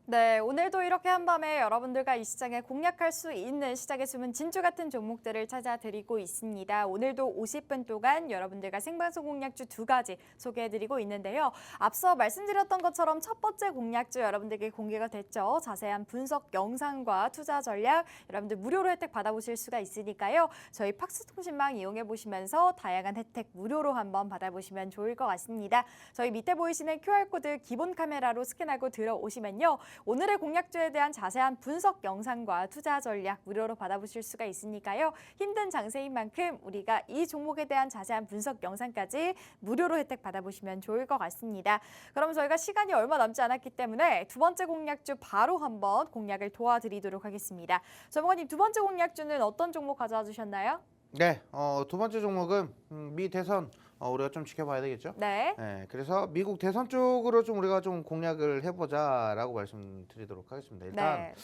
네, 오늘도 이렇게 한밤에 여러분들과 이 시장에 공략할 수 있는 시장의 숨은 진주 같은 종목들을 찾아드리고 있습니다. 오늘도 50분 동안 여러분들과 생방송 공략주 2가지 소개해드리고 있는데요. 앞서 말씀드렸던 것처럼 첫 번째 공략주 여러분들께 공개가 됐죠. 자세한 분석 영상과 투자 전략 여러분들 무료로 혜택 받아보실 수가 있으니까요. 저희 팍스통신망 이용해 보시면서 다양한 혜택 무료로 한번 받아보시면 좋을 것 같습니다. 저희 밑에 보이시는 QR코드 기본 카메라로 스캔하고 들어오시면요. 오늘의 공략주에 대한 자세한 분석 영상과 투자 전략 무료로 받아보실 수가 있으니까요. 힘든 장세인 만큼 우리가 이 종목에 대한 자세한 분석 영상까지 무료로 혜택 받아보시면 좋을 것 같습니다. 그럼 저희가 시간이 얼마 남지 않았기 때문에 두 번째 공략주 바로 한번 공략을 도와드리도록 하겠습니다. 전문가님, 두 번째 공략주는 어떤 종목 가져와 주셨나요? 네, 두 번째 종목은 미 대선 우리가 좀 지켜봐야 되겠죠. 네. 네, 그래서 미국 대선 쪽으로 좀 우리가 좀 공략을 해보자라고 말씀드리도록 하겠습니다. 일단 네,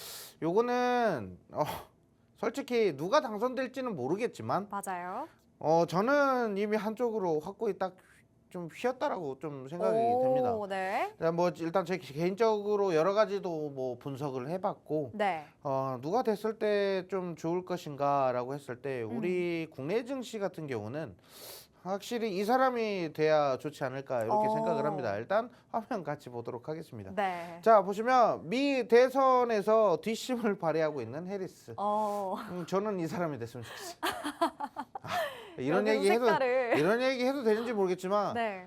요거는 솔직히 누가 당선될지는 모르겠지만 맞아요. 저는 이미 한쪽으로 확고히 딱 좀 휘었다라고 좀 생각이 됩니다. 네. 뭐 일단 제 개인적으로 여러 가지도 뭐 분석을 해봤고 네. 누가 됐을 때 좀 좋을 것인가라고 했을 때 우리 국내 증시 같은 경우는 확실히 이 사람이 돼야 좋지 않을까 이렇게 생각을 합니다. 일단 화면 같이 보도록 하겠습니다. 네. 자, 보시면 미 대선에서 뒷심을 발휘하고 있는 해리스. 저는 이 사람이 됐으면 좋겠어요. 이런 얘기 해도 색깔을. 이런 얘기 해도 되는지 모르겠지만 네.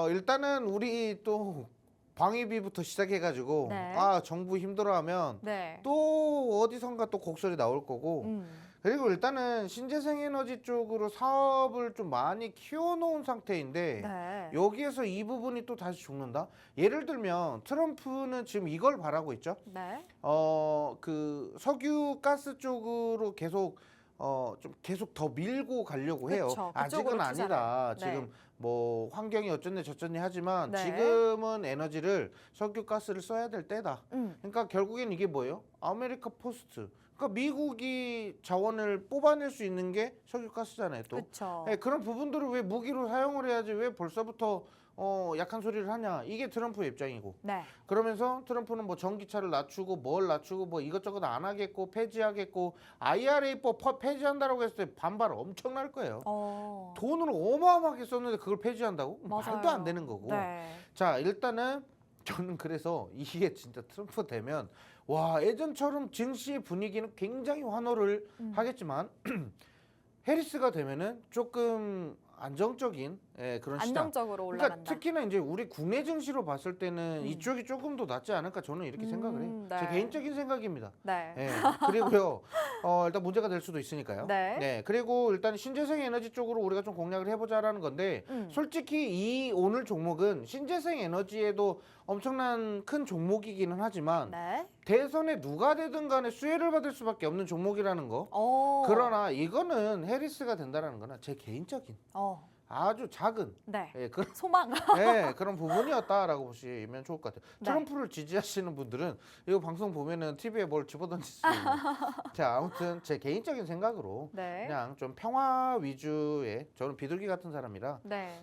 일단은 우리 또 방위비부터 시작해가지고 네. 정부 힘들어하면 네. 또 어디선가 또 곡소리 나올 거고 그리고 일단은 신재생 에너지 쪽으로 사업을 좀 많이 키워놓은 상태인데 네. 여기에서 이 부분이 또 다시 죽는다? 예를 들면 트럼프는 지금 이걸 바라고 있죠. 네. 그 석유 가스 쪽으로 계속 좀 계속 더 밀고 가려고 해요. 그쵸, 아직은 그쪽으로 아니다. 투자를. 지금 뭐 환경이 어쩌네 저쩌네 하지만 네. 지금은 에너지를 석유 가스를 써야 될 때다. 그러니까 결국엔 이게 뭐예요? 아메리카 포스트. 그러니까 미국이 자원을 뽑아낼 수 있는 게 석유 가스잖아요. 또 그렇죠. 그런 부분들을 왜 무기로 사용을 해야지 왜 벌써부터 약한 소리를 하냐. 이게 트럼프의 입장이고. 네. 그러면서 트럼프는 뭐 전기차를 낮추고 뭘 낮추고 뭐 이것저것 안 하겠고 폐지하겠고 IRA법 폐지한다라고 했을 때 반발 엄청날 거예요. 돈을 어마어마하게 썼는데 그걸 폐지한다고? 맞아요. 말도 안 되는 거고. 네. 자, 일단은 저는 그래서 이게 진짜 트럼프 되면 와, 예전처럼 증시의 분위기는 굉장히 환호를 하겠지만 해리스가 되면은 조금 안정적인 그런 시장. 안정적으로 그러니까 올라간다. 특히나 이제 우리 국내 증시로 봤을 때는 이쪽이 조금 더 낫지 않을까 저는 이렇게 생각을 해요. 네. 제 개인적인 생각입니다. 네. 그리고요 일단 문제가 될 수도 있으니까요. 네. 그리고 일단 신재생 에너지 쪽으로 우리가 좀 공략을 해보자라는 건데 솔직히 이 오늘 종목은 신재생 에너지에도 엄청난 큰 종목이기는 하지만 네. 대선에 누가 되든 간에 수혜를 받을 수밖에 없는 종목이라는 거. 그러나 이거는 해리스가 된다라는 거는 제 개인적인 아주 작은 네. 그런 소망. 그런 부분이었다라고 보시면 좋을 것 같아요. 네. 트럼프를 지지하시는 분들은 이거 방송 보면은 TV에 뭘 집어던질 수 있는. 자, 아무튼 제 개인적인 생각으로 네. 그냥 좀 평화 위주의 저는 비둘기 같은 사람이라 네.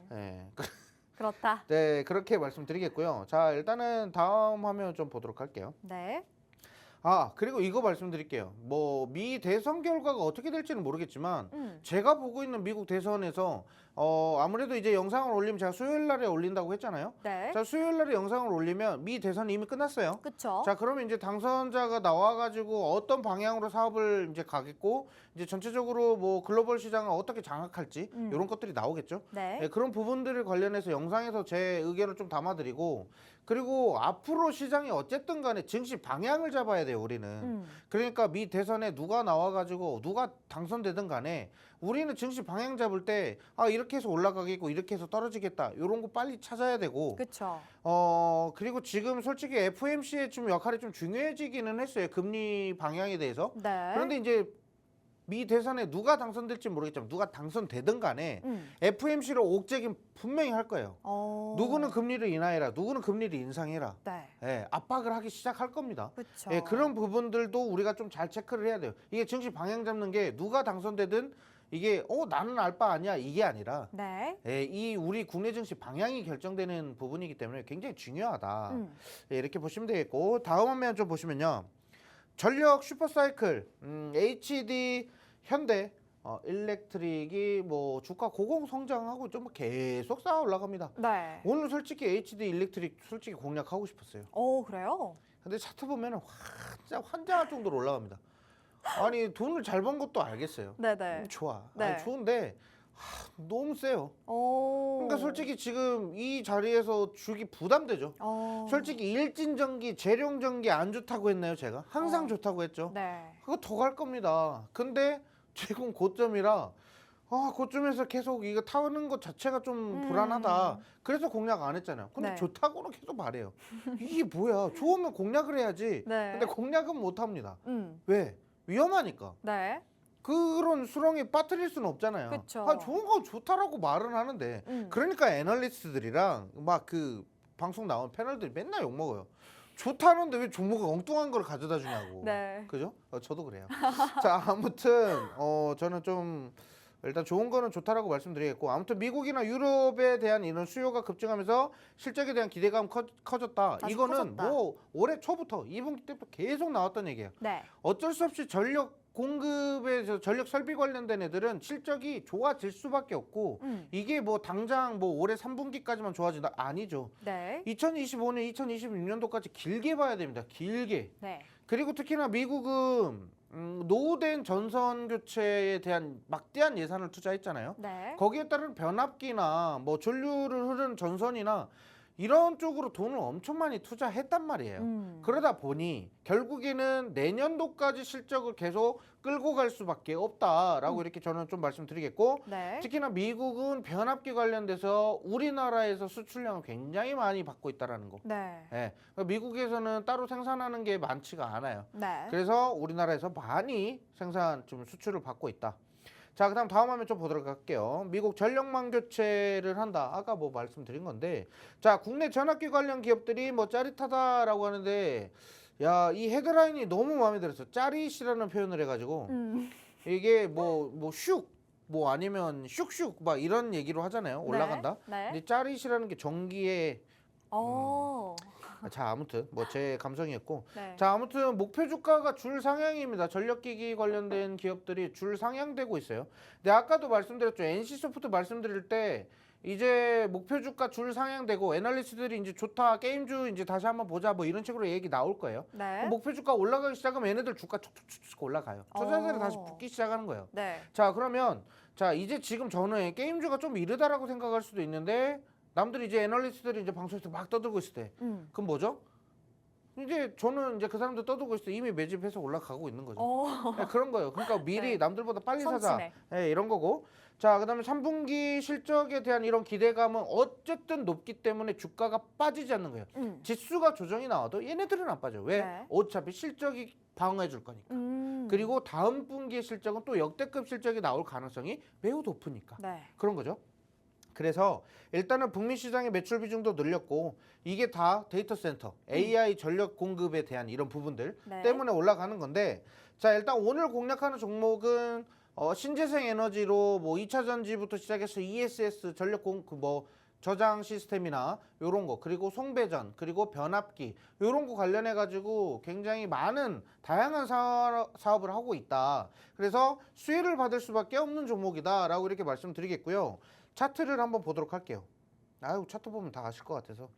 그렇다. 그렇다. 네, 그렇게 말씀드리겠고요. 자, 일단은 다음 화면 좀 보도록 할게요. 네. 그리고 이거 말씀드릴게요. 뭐 미 대선 결과가 어떻게 될지는 모르겠지만 제가 보고 있는 미국 대선에서 아무래도 이제 영상을 올리면 제가 수요일 날에 올린다고 했잖아요. 네. 자, 수요일 날에 영상을 올리면 미 대선이 이미 끝났어요. 그렇죠. 자, 그러면 이제 당선자가 나와가지고 어떤 방향으로 사업을 이제 가겠고 이제 전체적으로 뭐 글로벌 시장을 어떻게 장악할지 이런 것들이 나오겠죠. 네. 그런 부분들을 관련해서 영상에서 제 의견을 좀 담아드리고 그리고 앞으로 시장이 어쨌든 간에 증시 방향을 잡아야 돼요, 우리는. 그러니까 미 대선에 누가 나와가지고 누가 당선되든 간에 우리는 증시 방향 잡을 때 이렇게 해서 올라가겠고 이렇게 해서 떨어지겠다 이런 거 빨리 찾아야 되고 그렇죠. 그리고 지금 솔직히 FOMC의 좀 역할이 좀 중요해지기는 했어요. 금리 방향에 대해서. 네. 그런데 이제 미 대선에 누가 당선될지 모르겠지만 누가 당선되든 간에 FOMC로 옥죄긴 분명히 할 거예요. 누구는 금리를 인하해라, 누구는 금리를 인상해라. 네. 압박을 하기 시작할 겁니다. 그렇죠. 그런 부분들도 우리가 좀 잘 체크를 해야 돼요. 이게 증시 방향 잡는 게 누가 당선되든 이게 나는 알 바 아니야 이게 아니라 네. 이 우리 국내 증시 방향이 결정되는 부분이기 때문에 굉장히 중요하다. 이렇게 보시면 되겠고 다음 화면 좀 보시면요. 전력 슈퍼사이클 HD 현대 일렉트릭이 뭐 주가 고공 성장하고 좀 계속 쌓아 올라갑니다. 네. 오늘 솔직히 HD 일렉트릭 솔직히 공략하고 싶었어요. 그래요? 근데 차트 보면은 환장할 정도로 올라갑니다. 아니 돈을 잘 번 것도 알겠어요. 네네. 좋아. 네. 아니, 좋은데 너무 세요. 오. 그러니까 솔직히 지금 이 자리에서 주기 부담되죠. 솔직히 일진전기, 재룡전기 안 좋다고 했나요, 제가? 항상 좋다고 했죠. 네. 그거 더 갈 겁니다. 근데 지금 고점이라 고점에서 계속 이거 타는 것 자체가 좀 불안하다. 그래서 공략 안 했잖아요. 근데 네. 좋다고는 계속 말해요. 이게 뭐야? 좋으면 공략을 해야지. 네. 근데 공략은 못 합니다. 음. 왜? 위험하니까. 네. 그런 수렁에 빠뜨릴 수는 없잖아요. 그쵸. 좋은 거 좋다라고 말은 하는데 그러니까 애널리스트들이랑 막 그 방송 나온 패널들이 맨날 욕 먹어요. 좋다는데 왜 종목을 엉뚱한 걸 가져다 주냐고. 네. 그죠? 저도 그래요. 자, 아무튼 저는 좀 일단 좋은 거는 좋다라고 말씀드리겠고 아무튼 미국이나 유럽에 대한 이런 수요가 급증하면서 실적에 대한 기대감 커졌다. 아주 이거는 커졌다. 뭐 올해 초부터 2분기 때부터 계속 나왔던 얘기예요. 네. 어쩔 수 없이 전력 공급에서 전력 설비 관련된 애들은 실적이 좋아질 수밖에 없고 이게 뭐 당장 뭐 올해 3분기까지만 좋아진다 아니죠. 네. 2025년, 2026년도까지 길게 봐야 됩니다. 길게. 네. 그리고 특히나 미국은 노후된 전선 교체에 대한 막대한 예산을 투자했잖아요. 네. 거기에 따른 변압기나 뭐 전류를 흐르는 전선이나 이런 쪽으로 돈을 엄청 많이 투자했단 말이에요. 그러다 보니 결국에는 내년도까지 실적을 계속 끌고 갈 수밖에 없다라고 이렇게 저는 좀 말씀드리겠고 네. 특히나 미국은 변압기 관련돼서 우리나라에서 수출량을 굉장히 많이 받고 있다라는 거. 네. 예, 미국에서는 따로 생산하는 게 많지가 않아요. 네. 그래서 우리나라에서 많이 생산 좀 수출을 받고 있다. 자, 그다음 다음 화면 좀 보도록 할게요. 미국 전력망 교체를 한다. 아까 뭐 말씀드린 건데, 자, 국내 전압기 관련 기업들이 뭐 짜릿하다라고 하는데, 야, 이 헤드라인이 너무 마음에 들었어. 짜릿이라는 표현을 해가지고 이게 슉, 뭐 아니면 슉슉 막 이런 얘기로 하잖아요. 올라간다. 네. 근데 짜릿이라는 게 전기에 자, 아무튼 뭐 제 감성이었고 네. 자, 아무튼 목표 주가가 줄 상향입니다. 전력기기 관련된 기업들이 줄 상향되고 있어요. 근데 아까도 말씀드렸죠. NC소프트 말씀드릴 때 이제 목표 주가 줄 상향되고 애널리스트들이 이제 좋다 게임주 이제 다시 한번 보자 뭐 이런 식으로 얘기 나올 거예요. 네. 목표 주가 올라가기 시작하면 얘네들 주가 툭툭툭 올라가요. 투자자들이 다시 붙기 시작하는 거예요. 네. 자, 그러면 자 이제 지금 저는 게임주가 좀 이르다라고 생각할 수도 있는데 남들이 이제 애널리스트들이 이제 방송에서 막 떠들고 있을 때 그럼 뭐죠? 이제 저는 이제 그 사람들 떠들고 있을 때 이미 매집해서 올라가고 있는 거죠. 네, 그런 거예요. 그러니까 미리 네. 남들보다 빨리 선취네. 사자. 네, 이런 거고. 자, 그다음에 3분기 실적에 대한 이런 기대감은 어쨌든 높기 때문에 주가가 빠지지 않는 거예요. 지수가 조정이 나와도 얘네들은 안 빠져요. 왜? 네. 어차피 실적이 방어해 줄 거니까. 그리고 다음 분기의 실적은 또 역대급 실적이 나올 가능성이 매우 높으니까. 네. 그런 거죠. 그래서 일단은 북미 시장의 매출 비중도 늘렸고 이게 다 데이터 센터, AI 전력 공급에 대한 이런 부분들 네. 때문에 올라가는 건데 자, 일단 오늘 공략하는 종목은 신재생 에너지로 뭐 2차 전지부터 시작해서 ESS 전력 공급 뭐 저장 시스템이나 요런 거 그리고 송배전 그리고 변압기 요런 거 관련해 가지고 굉장히 많은 다양한 사업을 하고 있다. 그래서 수혜를 받을 수밖에 없는 종목이다라고 이렇게 말씀드리겠고요. 차트를 한번 보도록 할게요. 아유, 차트 보면 다 아실 것 같아서.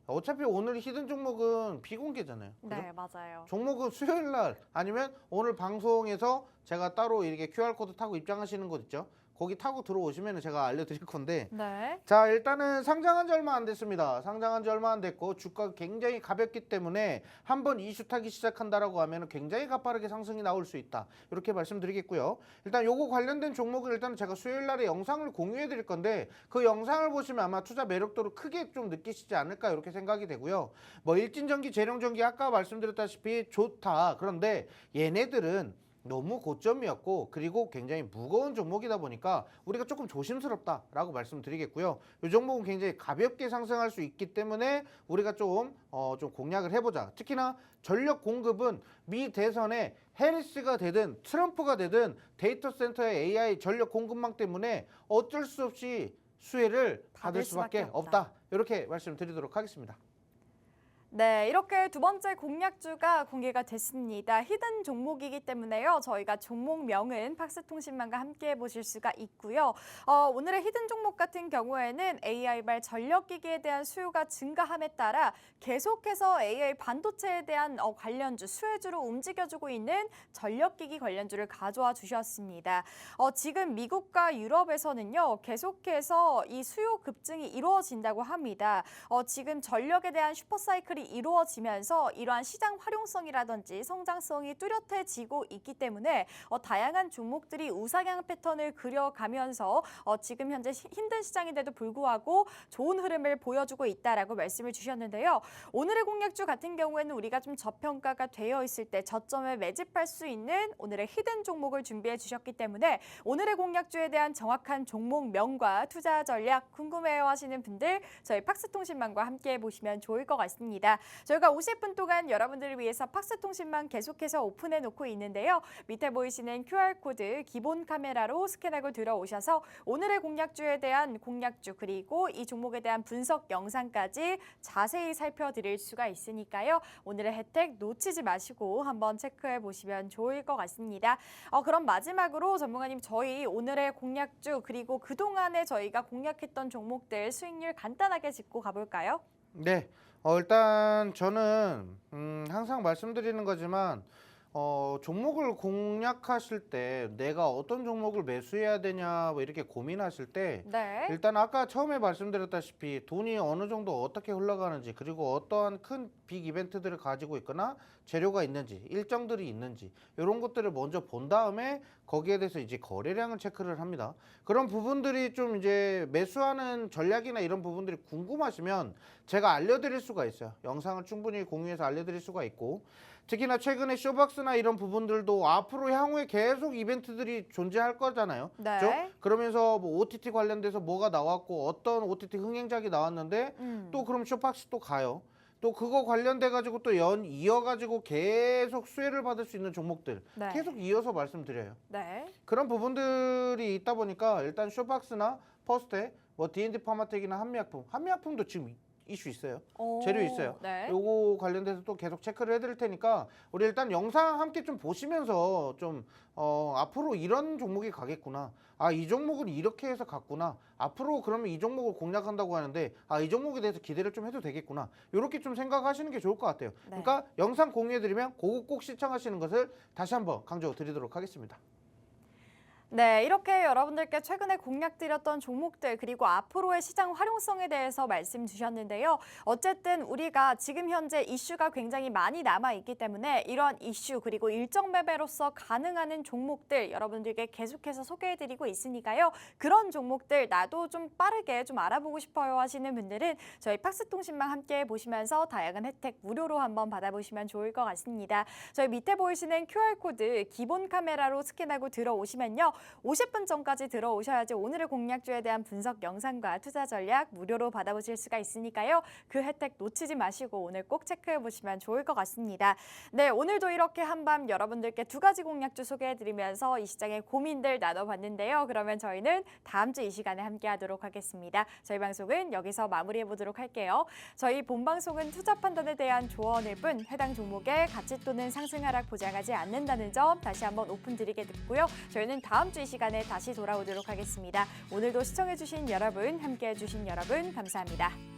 어차피 오늘 히든 종목은 비공개잖아요. 그죠? 네, 맞아요. 종목은 수요일 날 아니면 오늘 방송에서 제가 따로 이렇게 QR코드 타고 입장하시는 곳 있죠? 거기 타고 들어오시면 제가 알려드릴 건데 네. 자, 일단은 상장한 지 얼마 안 됐습니다. 상장한 지 얼마 안 됐고 주가가 굉장히 가볍기 때문에 한번 이슈 타기 시작한다라고 하면 굉장히 가파르게 상승이 나올 수 있다. 이렇게 말씀드리겠고요. 일단 요거 관련된 종목을 일단 제가 수요일 날에 영상을 공유해 드릴 건데 그 영상을 보시면 아마 투자 매력도를 크게 좀 느끼시지 않을까 이렇게 생각이 되고요. 뭐 일진전기, 재룡전기 아까 말씀드렸다시피 좋다. 그런데 얘네들은 너무 고점이었고 그리고 굉장히 무거운 종목이다 보니까 우리가 조금 조심스럽다라고 말씀드리겠고요. 이 종목은 굉장히 가볍게 상승할 수 있기 때문에 우리가 좀 공략을 해보자. 특히나 전력 공급은 미 대선에 해리스가 되든 트럼프가 되든 데이터 센터의 AI 전력 공급망 때문에 어쩔 수 없이 수혜를 받을 수밖에 없다. 이렇게 말씀드리도록 하겠습니다. 네, 이렇게 두 번째 공략주가 공개가 됐습니다. 히든 종목이기 때문에요. 저희가 종목명은 팍스통신망과 함께 보실 수가 있고요. 오늘의 히든 종목 같은 경우에는 AI발 전력기기에 대한 수요가 증가함에 따라 계속해서 AI 반도체에 대한 관련주, 수혜주로 움직여주고 있는 전력기기 관련주를 가져와 주셨습니다. 지금 미국과 유럽에서는요, 계속해서 이 수요 급증이 이루어진다고 합니다. 지금 전력에 대한 슈퍼사이클이 이루어지면서 이러한 시장 활용성이라든지 성장성이 뚜렷해지고 있기 때문에 다양한 종목들이 우상향 패턴을 그려가면서 지금 현재 힘든 시장인데도 불구하고 좋은 흐름을 보여주고 있다라고 말씀을 주셨는데요. 오늘의 공략주 같은 경우에는 우리가 좀 저평가가 되어 있을 때 저점에 매집할 수 있는 오늘의 히든 종목을 준비해 주셨기 때문에 오늘의 공략주에 대한 정확한 종목명과 투자 전략 궁금해요 하시는 분들 저희 팍스통신망과 함께 보시면 좋을 것 같습니다. 저희가 50분 동안 여러분들을 위해서 팍스통신망 계속해서 오픈해 놓고 있는데요. 밑에 보이시는 QR코드 기본 카메라로 스캔하고 들어오셔서 오늘의 공략주에 대한 공략주 그리고 이 종목에 대한 분석 영상까지 자세히 살펴드릴 수가 있으니까요. 오늘의 혜택 놓치지 마시고 한번 체크해 보시면 좋을 것 같습니다. 그럼 마지막으로 전문가님 저희 오늘의 공략주 그리고 그동안에 저희가 공략했던 종목들 수익률 간단하게 짚고 가볼까요? 네. 일단 저는 항상 말씀드리는 거지만 종목을 공략하실 때 내가 어떤 종목을 매수해야 되냐 뭐 이렇게 고민하실 때 네. 일단 아까 처음에 말씀드렸다시피 돈이 어느 정도 어떻게 흘러가는지 그리고 어떠한 큰 빅 이벤트들을 가지고 있거나 재료가 있는지 일정들이 있는지 이런 것들을 먼저 본 다음에 거기에 대해서 이제 거래량을 체크를 합니다. 그런 부분들이 좀 이제 매수하는 전략이나 이런 부분들이 궁금하시면 제가 알려드릴 수가 있어요. 영상을 충분히 공유해서 알려드릴 수가 있고 특히나 최근에 쇼박스나 이런 부분들도 앞으로 향후에 계속 이벤트들이 존재할 거잖아요. 네. 그렇죠? 그러면서 뭐 OTT 관련돼서 뭐가 나왔고 어떤 OTT 흥행작이 나왔는데 또 그럼 쇼박스 또 가요. 또 그거 관련돼 가지고 또 이어가지고 계속 수혜를 받을 수 있는 종목들 네. 계속 이어서 말씀드려요. 네. 그런 부분들이 있다 보니까 일단 쇼박스나 퍼스트, 뭐 D&D 파마텍이나 한미약품도 지금 이슈 있어요. 재료 있어요. 네. 요거 관련돼서 또 계속 체크를 해드릴 테니까 우리 일단 영상 함께 좀 보시면서 좀 앞으로 이런 종목이 가겠구나. 이 종목은 이렇게 해서 갔구나. 앞으로 그러면 이 종목을 공략한다고 하는데 이 종목에 대해서 기대를 좀 해도 되겠구나. 이렇게 좀 생각하시는 게 좋을 것 같아요. 네. 그러니까 영상 공유해드리면 그거 꼭 시청하시는 것을 다시 한번 강조드리도록 하겠습니다. 네, 이렇게 여러분들께 최근에 공략드렸던 종목들 그리고 앞으로의 시장 활용성에 대해서 말씀 주셨는데요. 어쨌든 우리가 지금 현재 이슈가 굉장히 많이 남아있기 때문에 이런 이슈 그리고 일정 매매로서 가능한 종목들 여러분들께 계속해서 소개해드리고 있으니까요. 그런 종목들 나도 좀 빠르게 좀 알아보고 싶어요 하시는 분들은 저희 팍스통신망 함께 보시면서 다양한 혜택 무료로 한번 받아보시면 좋을 것 같습니다. 저희 밑에 보이시는 QR코드 기본 카메라로 스캔하고 들어오시면요. 50분 전까지 들어오셔야지 오늘의 공략주에 대한 분석 영상과 투자 전략 무료로 받아보실 수가 있으니까요. 그 혜택 놓치지 마시고 오늘 꼭 체크해 보시면 좋을 것 같습니다. 네, 오늘도 이렇게 한밤 여러분들께 두 가지 공략주 소개해드리면서 이 시장의 고민들 나눠봤는데요. 그러면 저희는 다음 주 이 시간에 함께하도록 하겠습니다. 저희 방송은 여기서 마무리해 보도록 할게요. 저희 본 방송은 투자 판단에 대한 조언일 뿐 해당 종목의 가치 또는 상승 하락 보장하지 않는다는 점 다시 한번 오픈드리겠고요. 저희는 다음 주 이 시간에 다시 돌아오도록 하겠습니다. 오늘도 시청해주신 여러분, 함께해주신 여러분 감사합니다.